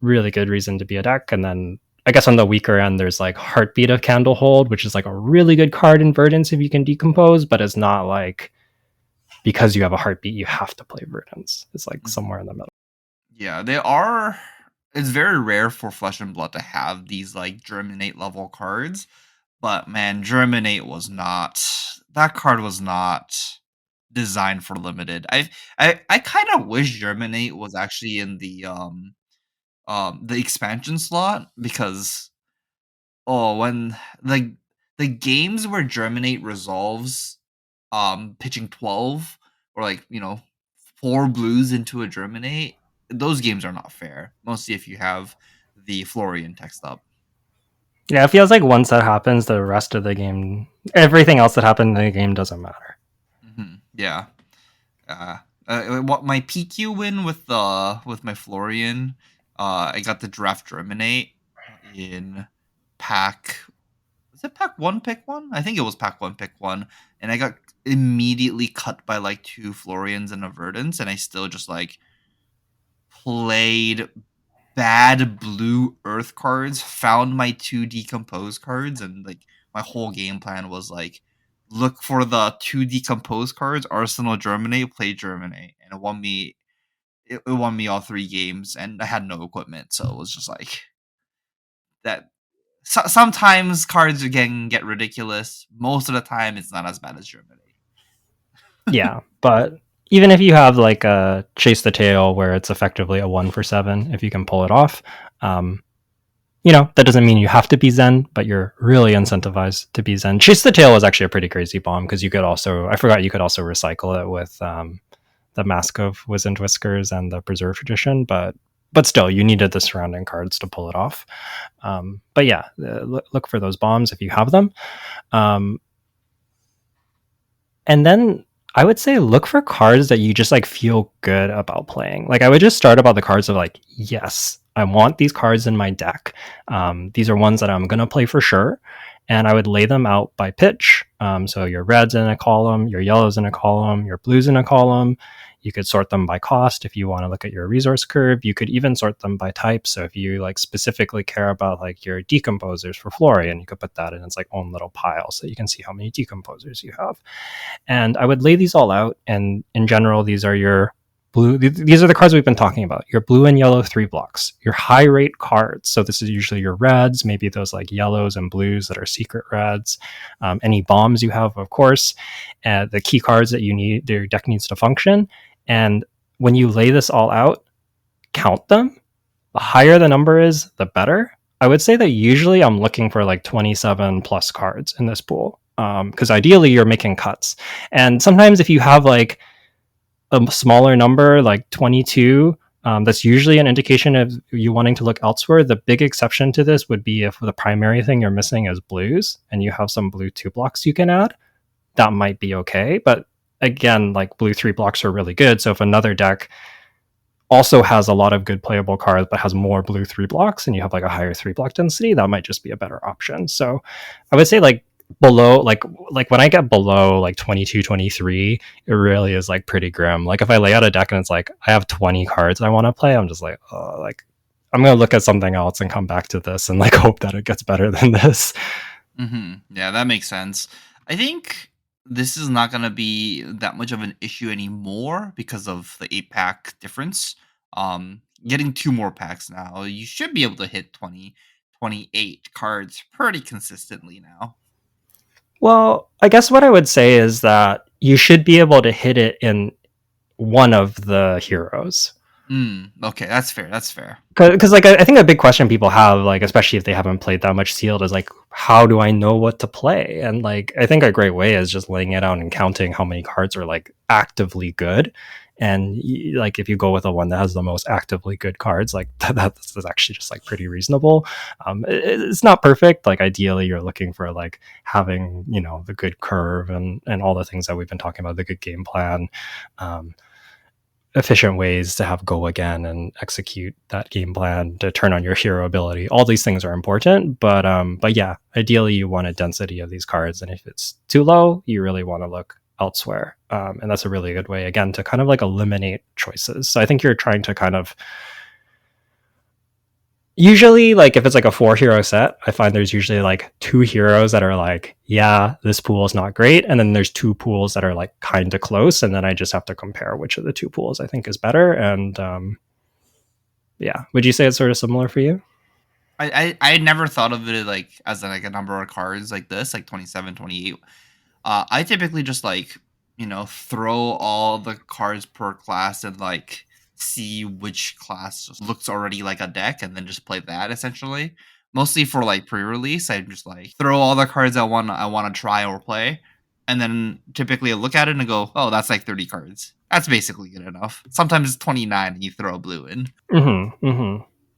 really good reason to be a deck. And then I guess on the weaker end, there's like Heartbeat of Candlehold, which is like a really good card in Verdance if you can decompose, but it's not like because you have a Heartbeat, you have to play Verdance. It's like Mhm. somewhere in the middle. Yeah, they are. It's very rare for Flesh and Blood to have these like Germinate level cards, but man, Germinate was not. That card was not designed for limited. I kind of wish Germinate was actually in the expansion slot because when the the games where Germinate resolves pitching 12 or like, 4 blues into a Germinate, those games are not fair. Mostly if you have the Florian text up. Yeah, it feels like once that happens, the rest of the game, everything else that happened in the game doesn't matter. Yeah. What my PQ win with my Florian, I got the draft Germinate in pack. Was it pack one, pick one? I think it was pack one, pick one, and I got immediately cut by like two Florians and a Verdance, and I still just like played bad blue earth cards, found my two decomposed cards, and like my whole game plan was like look for the two decomposed cards, Arsenal Germinate, play Germinate, and it won me all three games, and I had no equipment, so it was just like that. Sometimes cards can get ridiculous. Most of the time, it's not as bad as Germinate. Yeah, but even if you have like a Chase the Tail where it's effectively a 1 for 7, if you can pull it off, um, that doesn't mean you have to be Zen, but you're really incentivized to be Zen. Chase the Tail is actually a pretty crazy bomb because you could also, I forgot, you could also recycle it with the Mask of Wizened Whiskers and the Preserve Tradition, but still, you needed the surrounding cards to pull it off. But yeah, look for those bombs if you have them. And then I would say look for cards that you just like feel good about playing. Like I would just start about the cards of like, yes, I want these cards in my deck. These are ones that I'm gonna play for sure, and I would lay them out by pitch. So your reds in a column, your yellows in a column, your blues in a column. You could sort them by cost if you want to look at your resource curve. You could even sort them by type. So if you like specifically care about like your decomposers for Florian, you could put that in its like own little pile so you can see how many decomposers you have. And I would lay these all out. And in general, these are your blue. These are the cards we've been talking about. Your blue and yellow 3 blocks. Your high rate cards. So this is usually your reds, maybe those like yellows and blues that are secret reds. Any bombs you have, of course. The key cards that you need, your deck needs to function. And when you lay this all out, count them. The higher the number is, the better. I would say that usually I'm looking for like 27 plus cards in this pool because ideally you're making cuts. And sometimes if you have like a smaller number, like 22, that's usually an indication of you wanting to look elsewhere. The big exception to this would be if the primary thing you're missing is blues and you have some blue 2 blocks you can add. That might be okay. But again, like blue 3 blocks are really good. So if another deck also has a lot of good playable cards but has more blue 3 blocks and you have like a higher 3 block density, that might just be a better option. So I would say like below like when I get below like 22, 23, it really is like pretty grim. Like if I lay out a deck and it's like I have 20 cards I want to play, I'm just like, oh, like I'm gonna look at something else and come back to this and like hope that it gets better than this. Yeah, that makes sense. I think this is not going to be that much of an issue anymore because of the 8 pack difference. Getting two more packs now, you should be able to hit 20, 28 cards pretty consistently now. Well, I guess what I would say is that you should be able to hit it in one of the heroes. Okay, that's fair. That's fair. Because like I think a big question people have, like especially if they haven't played that much sealed, is like, how do I know what to play? And like I think a great way is just laying it out and counting how many cards are like actively good. And like if you go with the one that has the most actively good cards, like that's actually just like pretty reasonable. It's not perfect. Like ideally, you're looking for like having the good curve and all the things that we've been talking about, the good game plan. Efficient ways to have go again and execute that game plan to turn on your hero ability. All these things are important, but yeah, ideally you want a density of these cards, and if it's too low, you really want to look elsewhere. And that's a really good way again to kind of like eliminate choices. So I think you're trying to kind of usually, like if it's like a 4-hero set, I find there's usually like 2 heroes that are like, yeah, this pool is not great, and then there's 2 pools that are like kind of close, and then I just have to compare which of the 2 pools I think is better. And yeah, would you say it's sort of similar for you? I never thought of it like as like a number of cards like this, like 27, 28. I typically just like, throw all the cards per class and like see which class just looks already like a deck and then just play that essentially. Mostly for like pre-release, I just like throw all the cards I want to try or play, and then typically I look at it and go, oh, that's like 30 cards. That's basically good enough. Sometimes it's 29 and you throw a blue in.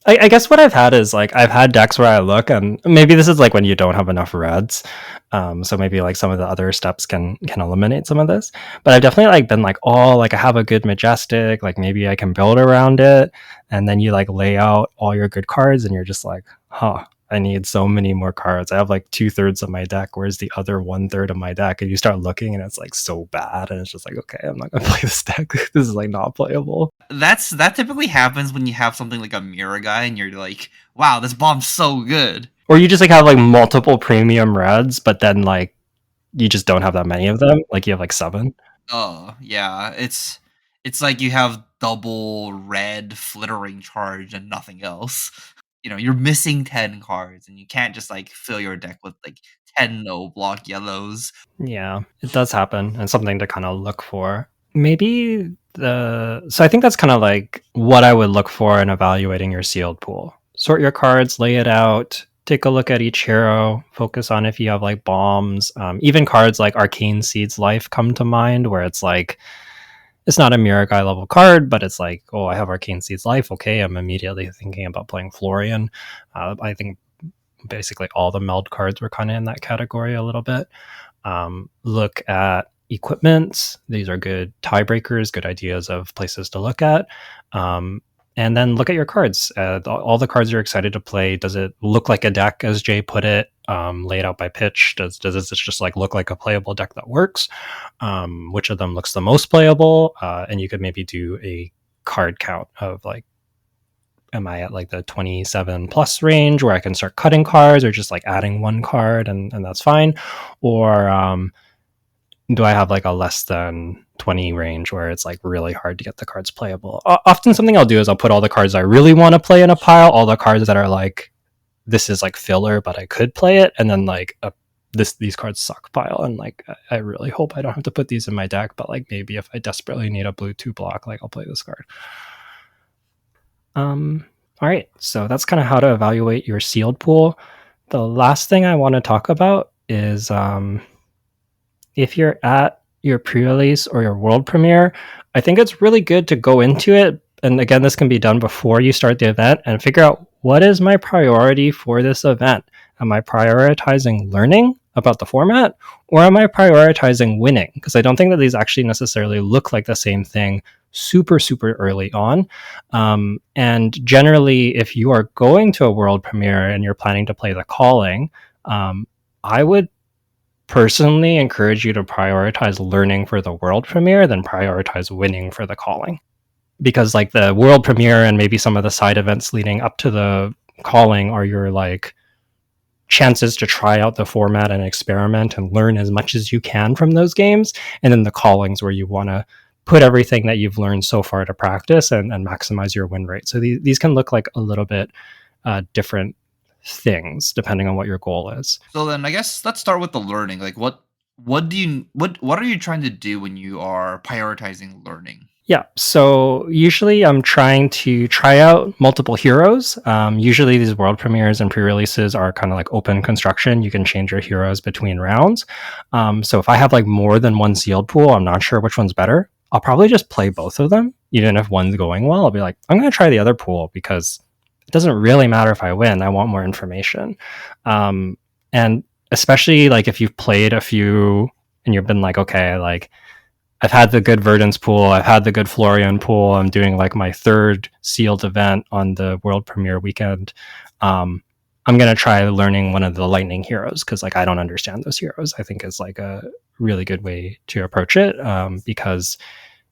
I guess what I've had is like I've had decks where I look, and maybe this is like when you don't have enough reds, so maybe like some of the other steps can eliminate some of this. But I've definitely like been like, oh, like I have a good majestic, like maybe I can build around it, and then you like lay out all your good cards, and you're just like, huh, I need so many more cards. I have like 2/3 of my deck. Where's the other 1/3 of my deck? And you start looking, and it's like so bad, and it's just like, okay, I'm not gonna play this deck. This is like not playable. That typically happens when you have something like a mirror guy and you're like, wow, this bomb's so good. Or you just like have like multiple premium reds, but then like you just don't have that many of them. Like you have like 7. Oh, yeah. It's like you have double red flittering charge and nothing else. You're missing 10 cards and you can't just like fill your deck with like 10 no block yellows. Yeah, it does happen, and something to kind of look for. Maybe so I think that's kind of like what I would look for in evaluating your sealed pool. Sort your cards, lay it out, take a look at each hero, focus on if you have like bombs. Even cards like Arcane Seed's Life come to mind, where it's like it's not a mirror guy level card, but it's like, oh, I have Arcane Seed's Life. Okay, I'm immediately thinking about playing Florian. I think basically all the meld cards were kind of in that category a little bit. Look at equipments. These are good tiebreakers, good ideas of places to look at. And then look at your cards. All the cards you're excited to play. Does it look like a deck, as Jay put it, laid out by pitch? Does this just like look like a playable deck that works? Which of them looks the most playable? And you could maybe do a card count of like, am I at like the 27 plus range where I can start cutting cards, or just like adding one card and that's fine? Or do I have like a less than 20 range where it's like really hard to get the cards playable? Often something I'll do is I'll put all the cards I really want to play in a pile, all the cards that are like, this is like filler, but I could play it, and then like these cards suck pile, and like I really hope I don't have to put these in my deck, but like maybe if I desperately need a blue 2 block, like I'll play this card. All right, so that's kind of how to evaluate your sealed pool. The last thing I want to talk about is if you're at your pre-release or your world premiere, I think it's really good to go into it. And again, this can be done before you start the event, and figure out, what is my priority for this event? Am I prioritizing learning about the format, or am I prioritizing winning? Because I don't think that these actually necessarily look like the same thing super, super early on. And generally, if you are going to a world premiere and you're planning to play the calling, I would personally encourage you to prioritize learning for the world premiere than prioritize winning for the calling. Because like the world premiere and maybe some of the side events leading up to the calling are your like chances to try out the format and experiment and learn as much as you can from those games. And then the callings where you want to put everything that you've learned so far to practice and maximize your win rate. So these can look like a little bit different things depending on what your goal is. So then I guess let's start with the learning. Like what are you trying to do when you are prioritizing learning? Yeah, so usually I'm trying to try out multiple heroes. Usually these world premieres and pre-releases are kind of like open construction. You can change your heroes between rounds. So if I have like more than one sealed pool, I'm not sure which one's better. I'll probably just play both of them. Even if one's going well, I'll be like, I'm going to try the other pool because it doesn't really matter if I win. I want more information. And especially like if you've played a few and you've been like, okay, like I've had the good Verdance pool. I've had the good Florian pool. I'm doing like my third sealed event on the world premiere weekend. I'm gonna try learning one of the lightning heroes because like I don't understand those heroes. I think is like a really good way to approach it because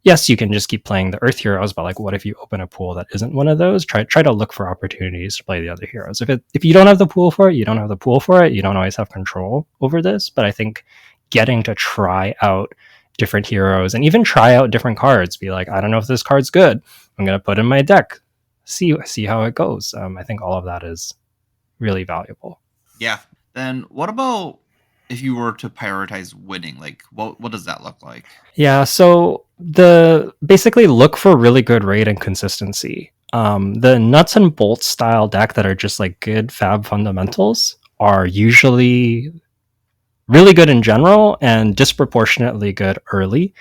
yes, you can just keep playing the Earth heroes, but like what if you open a pool that isn't one of those? Try to look for opportunities to play the other heroes. If you don't have the pool for it, you don't have the pool for it. You don't always have control over this, but I think getting to try out different heroes and even try out different cards. Be like, I don't know if this card's good. I'm gonna put in my deck, see how it goes. I think all of that is really valuable. Yeah. Then what about if you were to prioritize winning? Like what does that look like? Yeah, so the basically look for really good rate and consistency. The nuts and bolts style deck that are just like good fab fundamentals are usually really good in general and disproportionately good early.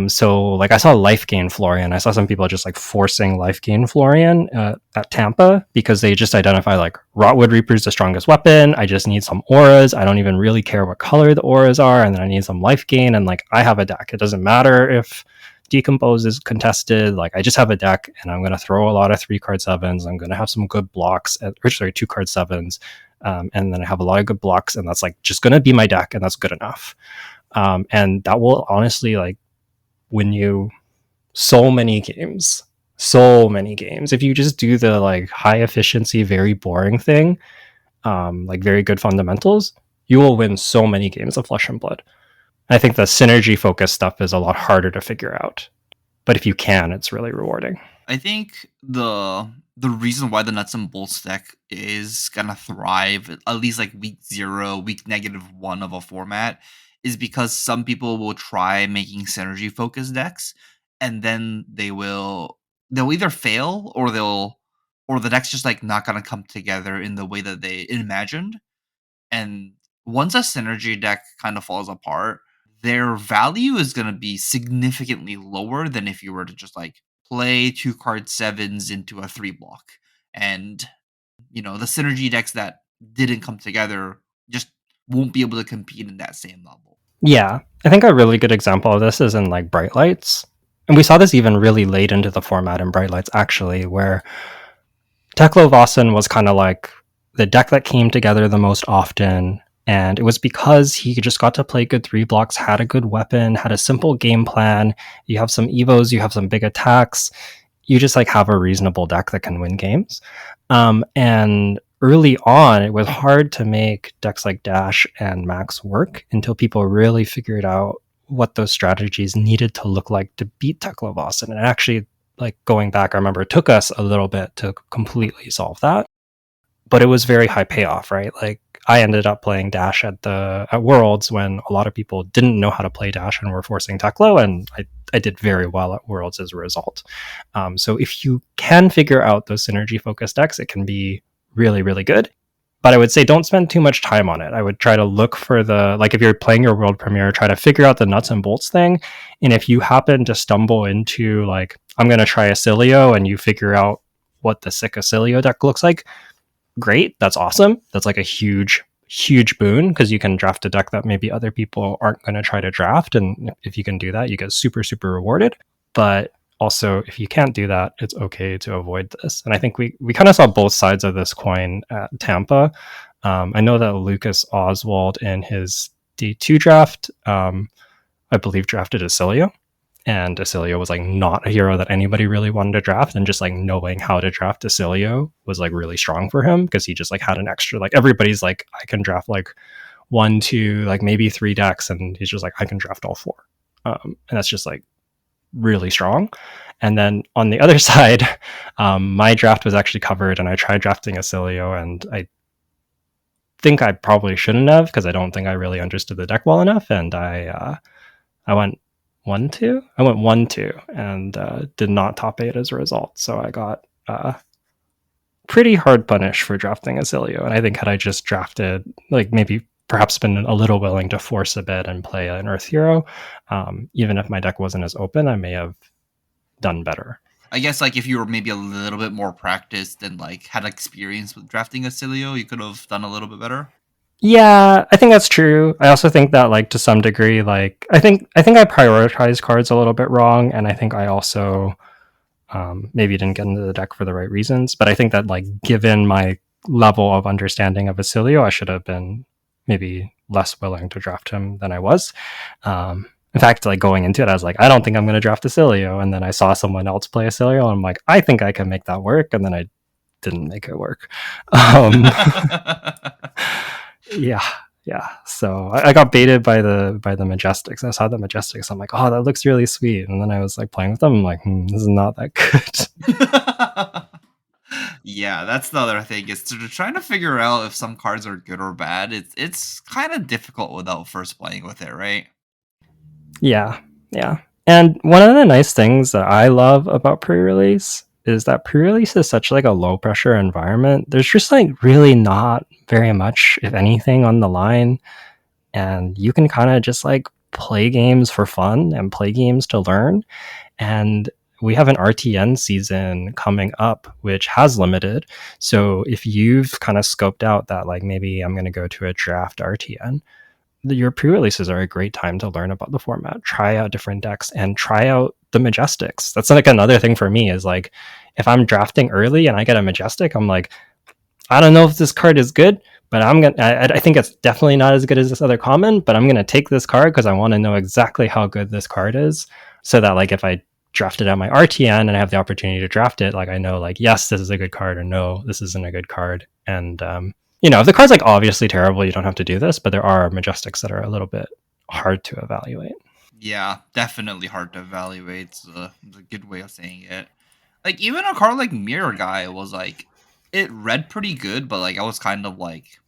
So like I saw life gain Florian. I saw some people just like forcing life gain Florian at Tampa because they just identify like Rotwood Reaper's the strongest weapon. I just need some auras. I don't even really care what color the auras are, and then I need some life gain. And like I have a deck. It doesn't matter if Decompose is contested. Like I just have a deck, and I'm gonna throw a lot of 3-card sevens. I'm gonna have some good blocks, or sorry, 2-card sevens. And then I have a lot of good blocks, and that's like just gonna be my deck, and that's good enough. And that will honestly like win you so many games. So many games. If you just do the like high efficiency, very boring thing, like very good fundamentals, you will win so many games of Flesh and Blood. I think the synergy focused stuff is a lot harder to figure out. But if you can, it's really rewarding. I think the reason why the nuts and bolts deck is gonna thrive at least like week 0, week -1 of a format is because some people will try making synergy focused decks and then they'll either fail or the deck's just like not gonna come together in the way that they imagined. And once a synergy deck kind of falls apart, their value is going to be significantly lower than if you were to just like play 2-card sevens into a 3 block. And, the synergy decks that didn't come together just won't be able to compete in that same level. Yeah, I think a really good example of this is in like Bright Lights. And we saw this even really late into the format in Bright Lights, actually, where Teklo Vossen was kind of like the deck that came together the most often. And it was because he just got to play good 3 blocks, had a good weapon, had a simple game plan. You have some Evos, you have some big attacks. You just like have a reasonable deck that can win games. And early on, it was hard to make decks like Dash and Max work until people really figured out what those strategies needed to look like to beat Teklo Vossen. And actually, like going back, I remember it took us a little bit to completely solve that, but it was very high payoff, right? Like I ended up playing Dash at Worlds when a lot of people didn't know how to play Dash and were forcing Teklo, and I did very well at Worlds as a result. So if you can figure out those synergy focused decks, it can be really, really good. But I would say don't spend too much time on it. I would try to look for like if you're playing your world premiere, try to figure out the nuts and bolts thing. And if you happen to stumble into like, I'm going to try Acilio, and you figure out what the sick Acilio deck looks like, great. That's awesome. That's like a huge, huge boon because you can draft a deck that maybe other people aren't going to try to draft. And if you can do that, you get super, super rewarded. But also, if you can't do that, it's okay to avoid this. And I think we kind of saw both sides of this coin at Tampa. I know that Lucas Oswald in his D2 draft, I believe, drafted Acilio. And Acilio was like not a hero that anybody really wanted to draft, and just like knowing how to draft Acilio was like really strong for him because he just like had an extra, like everybody's like, I can draft like 1, 2, like maybe 3 decks, and he's just like, I can draft all 4. And that's just like really strong. And then on the other side, my draft was actually covered, and I tried drafting Acilio, and think I probably shouldn't have because I don't think I really understood the deck well enough, and I went 1-2. I went 1-2 and did not top 8 as a result. So I got pretty hard punish for drafting Acilio. And I think had I just drafted, like maybe perhaps been a little willing to force a bit and play an Earth Hero, even if my deck wasn't as open, I may have done better. I guess like if you were maybe a little bit more practiced and like had experience with drafting Acilio, you could have done a little bit better. Yeah, I think that's true. I also think that like to some degree, like I think I prioritized cards a little bit wrong, and I think I also maybe didn't get into the deck for the right reasons. But I think that like given my level of understanding of Vasilio, I should have been maybe less willing to draft him than I was. In fact, like going into it, I was like, I don't think I'm going to draft Acilio. And then I saw someone else play Acilio, and I'm like, I think I can make that work. And then I didn't make it work. Yeah, yeah. So I got baited by the Majestics. I saw the Majestics. I'm like, oh, that looks really sweet. And then I was like playing with them. I'm like, this is not that good. Yeah, that's the other thing is to trying to figure out if some cards are good or bad. It's kind of difficult without first playing with it, right? Yeah, yeah. And one of the nice things that I love about pre-release is that pre-release is such like a low pressure environment. There's just like really not very much, if anything, on the line, and you can kind of just like play games for fun and play games to learn. And we have an RTN season coming up, which has limited. So if you've kind of scoped out that like maybe I'm going to go to a draft RTN, your pre-releases are a great time to learn about the format, try out different decks, and try out the Majestics. That's like another thing for me is like if I'm drafting early and I get a Majestic, I'm like, I don't know if this card is good, but I think it's definitely not as good as this other common, but I'm gonna take this card because I want to know exactly how good this card is, so that like if I draft it on my RTN and I have the opportunity to draft it, like I know like yes, this is a good card, or no, this isn't a good card. And if the card's like obviously terrible, you don't have to do this, but there are Majestics that are a little bit hard to evaluate. Yeah, definitely hard to evaluate. It's a good way of saying it. Like even a card like Mirror Guy was like it read pretty good, but like I was kind of like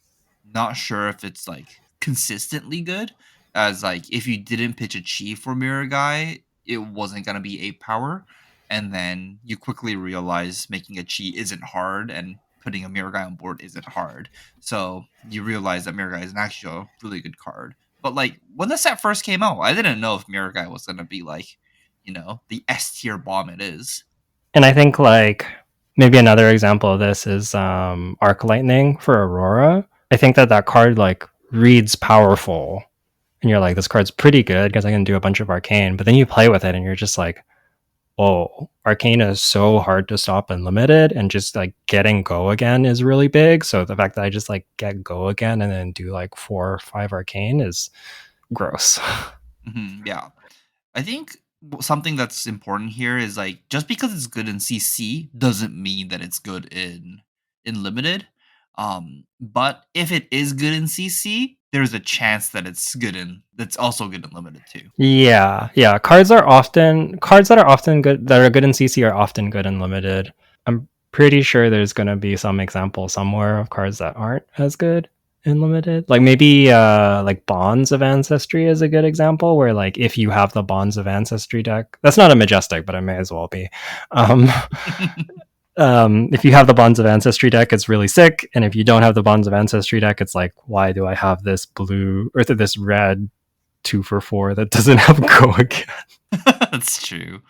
not sure if it's like consistently good. As like if you didn't pitch a chi for Mirror Guy, it wasn't gonna be 8 power. And then you quickly realize making a chi isn't hard and putting a Mirror Guy on board isn't hard. So you realize that Mirror Guy is an actually a really good card. But like when the set first came out, I didn't know if Mirror Guy was gonna be like, the S tier bomb it is. And I think like maybe another example of this is Arc Lightning for Aurora. I think that card like reads powerful, and you're like, this card's pretty good because I can do a bunch of arcane. But then you play with it, and you're just like, oh, arcane is so hard to stop and limited, and just like getting go again is really big. So the fact that I just like get go again and then do like 4 or 5 arcane is gross. Yeah. I think something that's important here is like just because it's good in CC doesn't mean that it's good in limited. But if it is good in CC, there's a chance that that's also good in limited too. Yeah, yeah. Cards that are often good that are good in CC are often good in limited. I'm pretty sure there's gonna be some example somewhere of cards that aren't as good in limited. Like maybe like Bonds of Ancestry is a good example where like if you have the Bonds of Ancestry deck, that's not a Majestic, but it may as well be. Um, if you have the Bonds of Ancestry deck, it's really sick. And if you don't have the Bonds of Ancestry deck, it's like, why do I have this blue or this red 2 for 4 that doesn't have go again? That's true.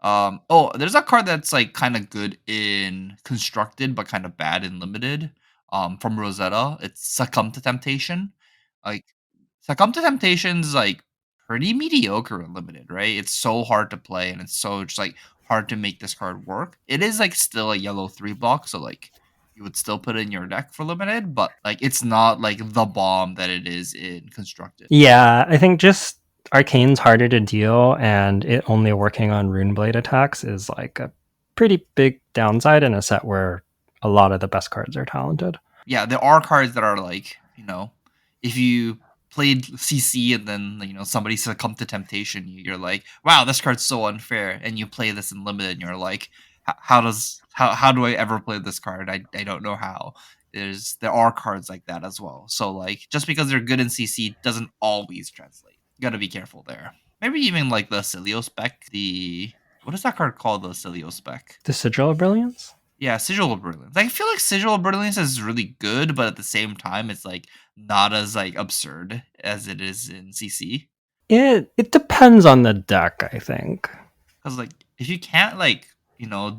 There's a card that's like kind of good in constructed but kind of bad in limited. From Rosetta, it's Succumb to Temptation. Like Succumb to Temptation's like pretty mediocre in limited, right? It's so hard to play and it's so just like hard to make this card work. It is like still a yellow 3 block, so like you would still put it in your deck for limited, but like it's not like the bomb that it is in constructed. Yeah, I think just Arcane's harder to deal, and it only working on Runeblade attacks is like a pretty big downside in a set where a lot of the best cards are talented. Yeah, there are cards that are like, if you played CC and then somebody succumbed to temptation, you're like, wow, this card's so unfair, and you play this in limited, and you're like, how do I ever play this card? I don't know how. there are cards like that as well. So like just because they're good in CC doesn't always translate. You gotta be careful there. Maybe even like the Cilio spec, the what is that card called? The Cilio spec. The Sigil of Brilliance? Yeah, Sigil of Brilliance. I feel like Sigil of Brilliance is really good, but at the same time, it's like not as like absurd as it is in CC. It depends on the deck, I think. Because like if you can't like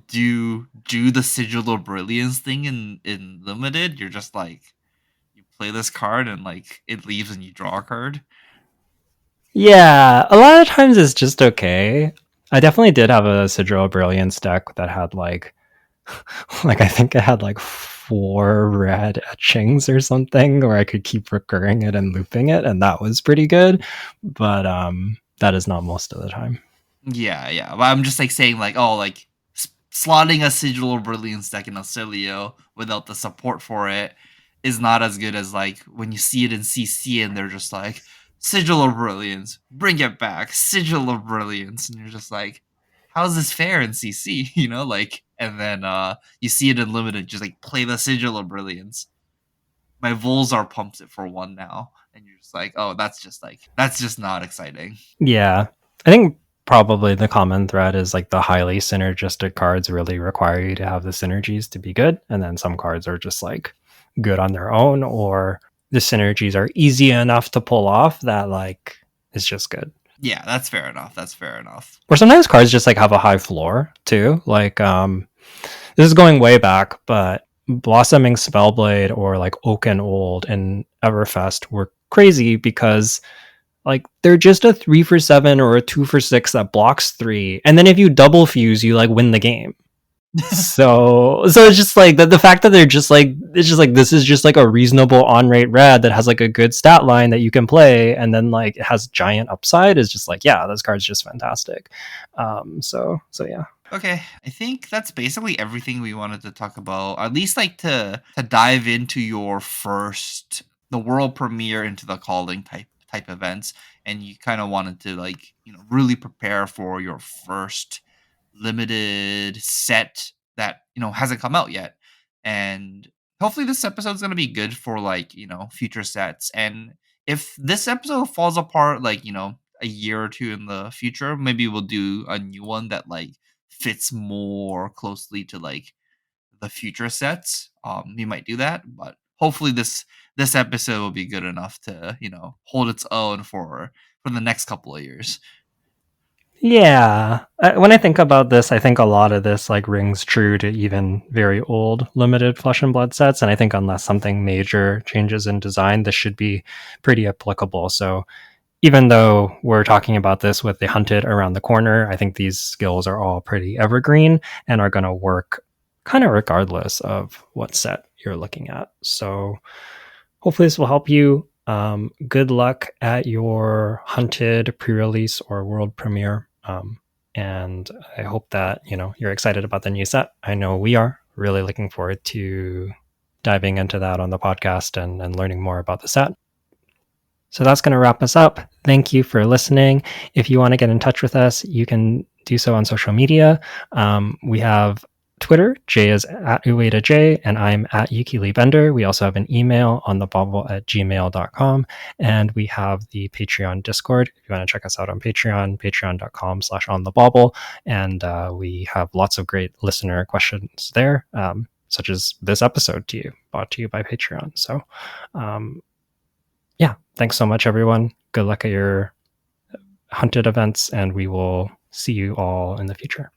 do the Sigil of Brilliance thing in limited, you're just like you play this card and like it leaves and you draw a card. Yeah, a lot of times it's just okay. I definitely did have a Sigil of Brilliance deck that had like I think it had like 4 red etchings or something where I could keep recurring it and looping it, and that was pretty good. But that is not most of the time. Yeah, yeah. But I'm just like saying like oh like slotting a Sigil of Brilliance deck in a Cilio without the support for it is not as good as like when you see it in CC and they're just like Sigil of Brilliance, bring it back, Sigil of Brilliance, and you're just like, how's this fair in CC? You know, like, and then you see it in limited, just like play the Sigil of Brilliance. My Volzar pumps it for 1 now, and you're just like, oh, that's just not exciting. Yeah, I think probably the common thread is like the highly synergistic cards really require you to have the synergies to be good, and then some cards are just like good on their own, or the synergies are easy enough to pull off that like it's just good. Yeah, that's fair enough. That's fair enough. Or sometimes cards just like have a high floor too. Like this is going way back, but Blossoming Spellblade or like Oaken Old and Everfest were crazy because like they're just a 3 for 7 or a 2 for 6 that blocks 3, and then if you double fuse you like win the game. So it's just like the fact that they're just like it's just like this is just like a reasonable on rate red that has like a good stat line that you can play, and then like it has giant upside is just like, yeah, this card's just fantastic. So yeah. Okay, I think that's basically everything we wanted to talk about. At least like to dive into your first the world premiere into the calling type events, and you kind of wanted to like really prepare for your first limited set that hasn't come out yet. And hopefully this episode's going to be good for like future sets. And if this episode falls apart like a year or two in the future, maybe we'll do a new one that like fits more closely to like the future sets. We might do that, but hopefully this episode will be good enough to hold its own for the next couple of years. Yeah, when I think about this, I think a lot of this like rings true to even very old limited Flesh and Blood sets, and I think unless something major changes in design, this should be pretty applicable. So even though we're talking about this with the Hunted around the corner, I think these skills are all pretty evergreen and are going to work kind of regardless of what set you're looking at. So hopefully this will help you. Good luck at your Hunted pre-release or world premiere. And I hope that you're excited about the new set. I know we are really looking forward to diving into that on the podcast and learning more about the set. So that's going to wrap us up. Thank you for listening. If you want to get in touch with us, you can do so on social media. We have Twitter. Jay is at UedaJ, and I'm at Yukili Bender. We also have an email on thebobble@gmail.com, and we have the Patreon Discord. If you want to check us out on Patreon, patreon.com/onthebobble, and we have lots of great listener questions there, such as this episode brought to you by Patreon. So, yeah, thanks so much, everyone. Good luck at your Hunted events, and we will see you all in the future.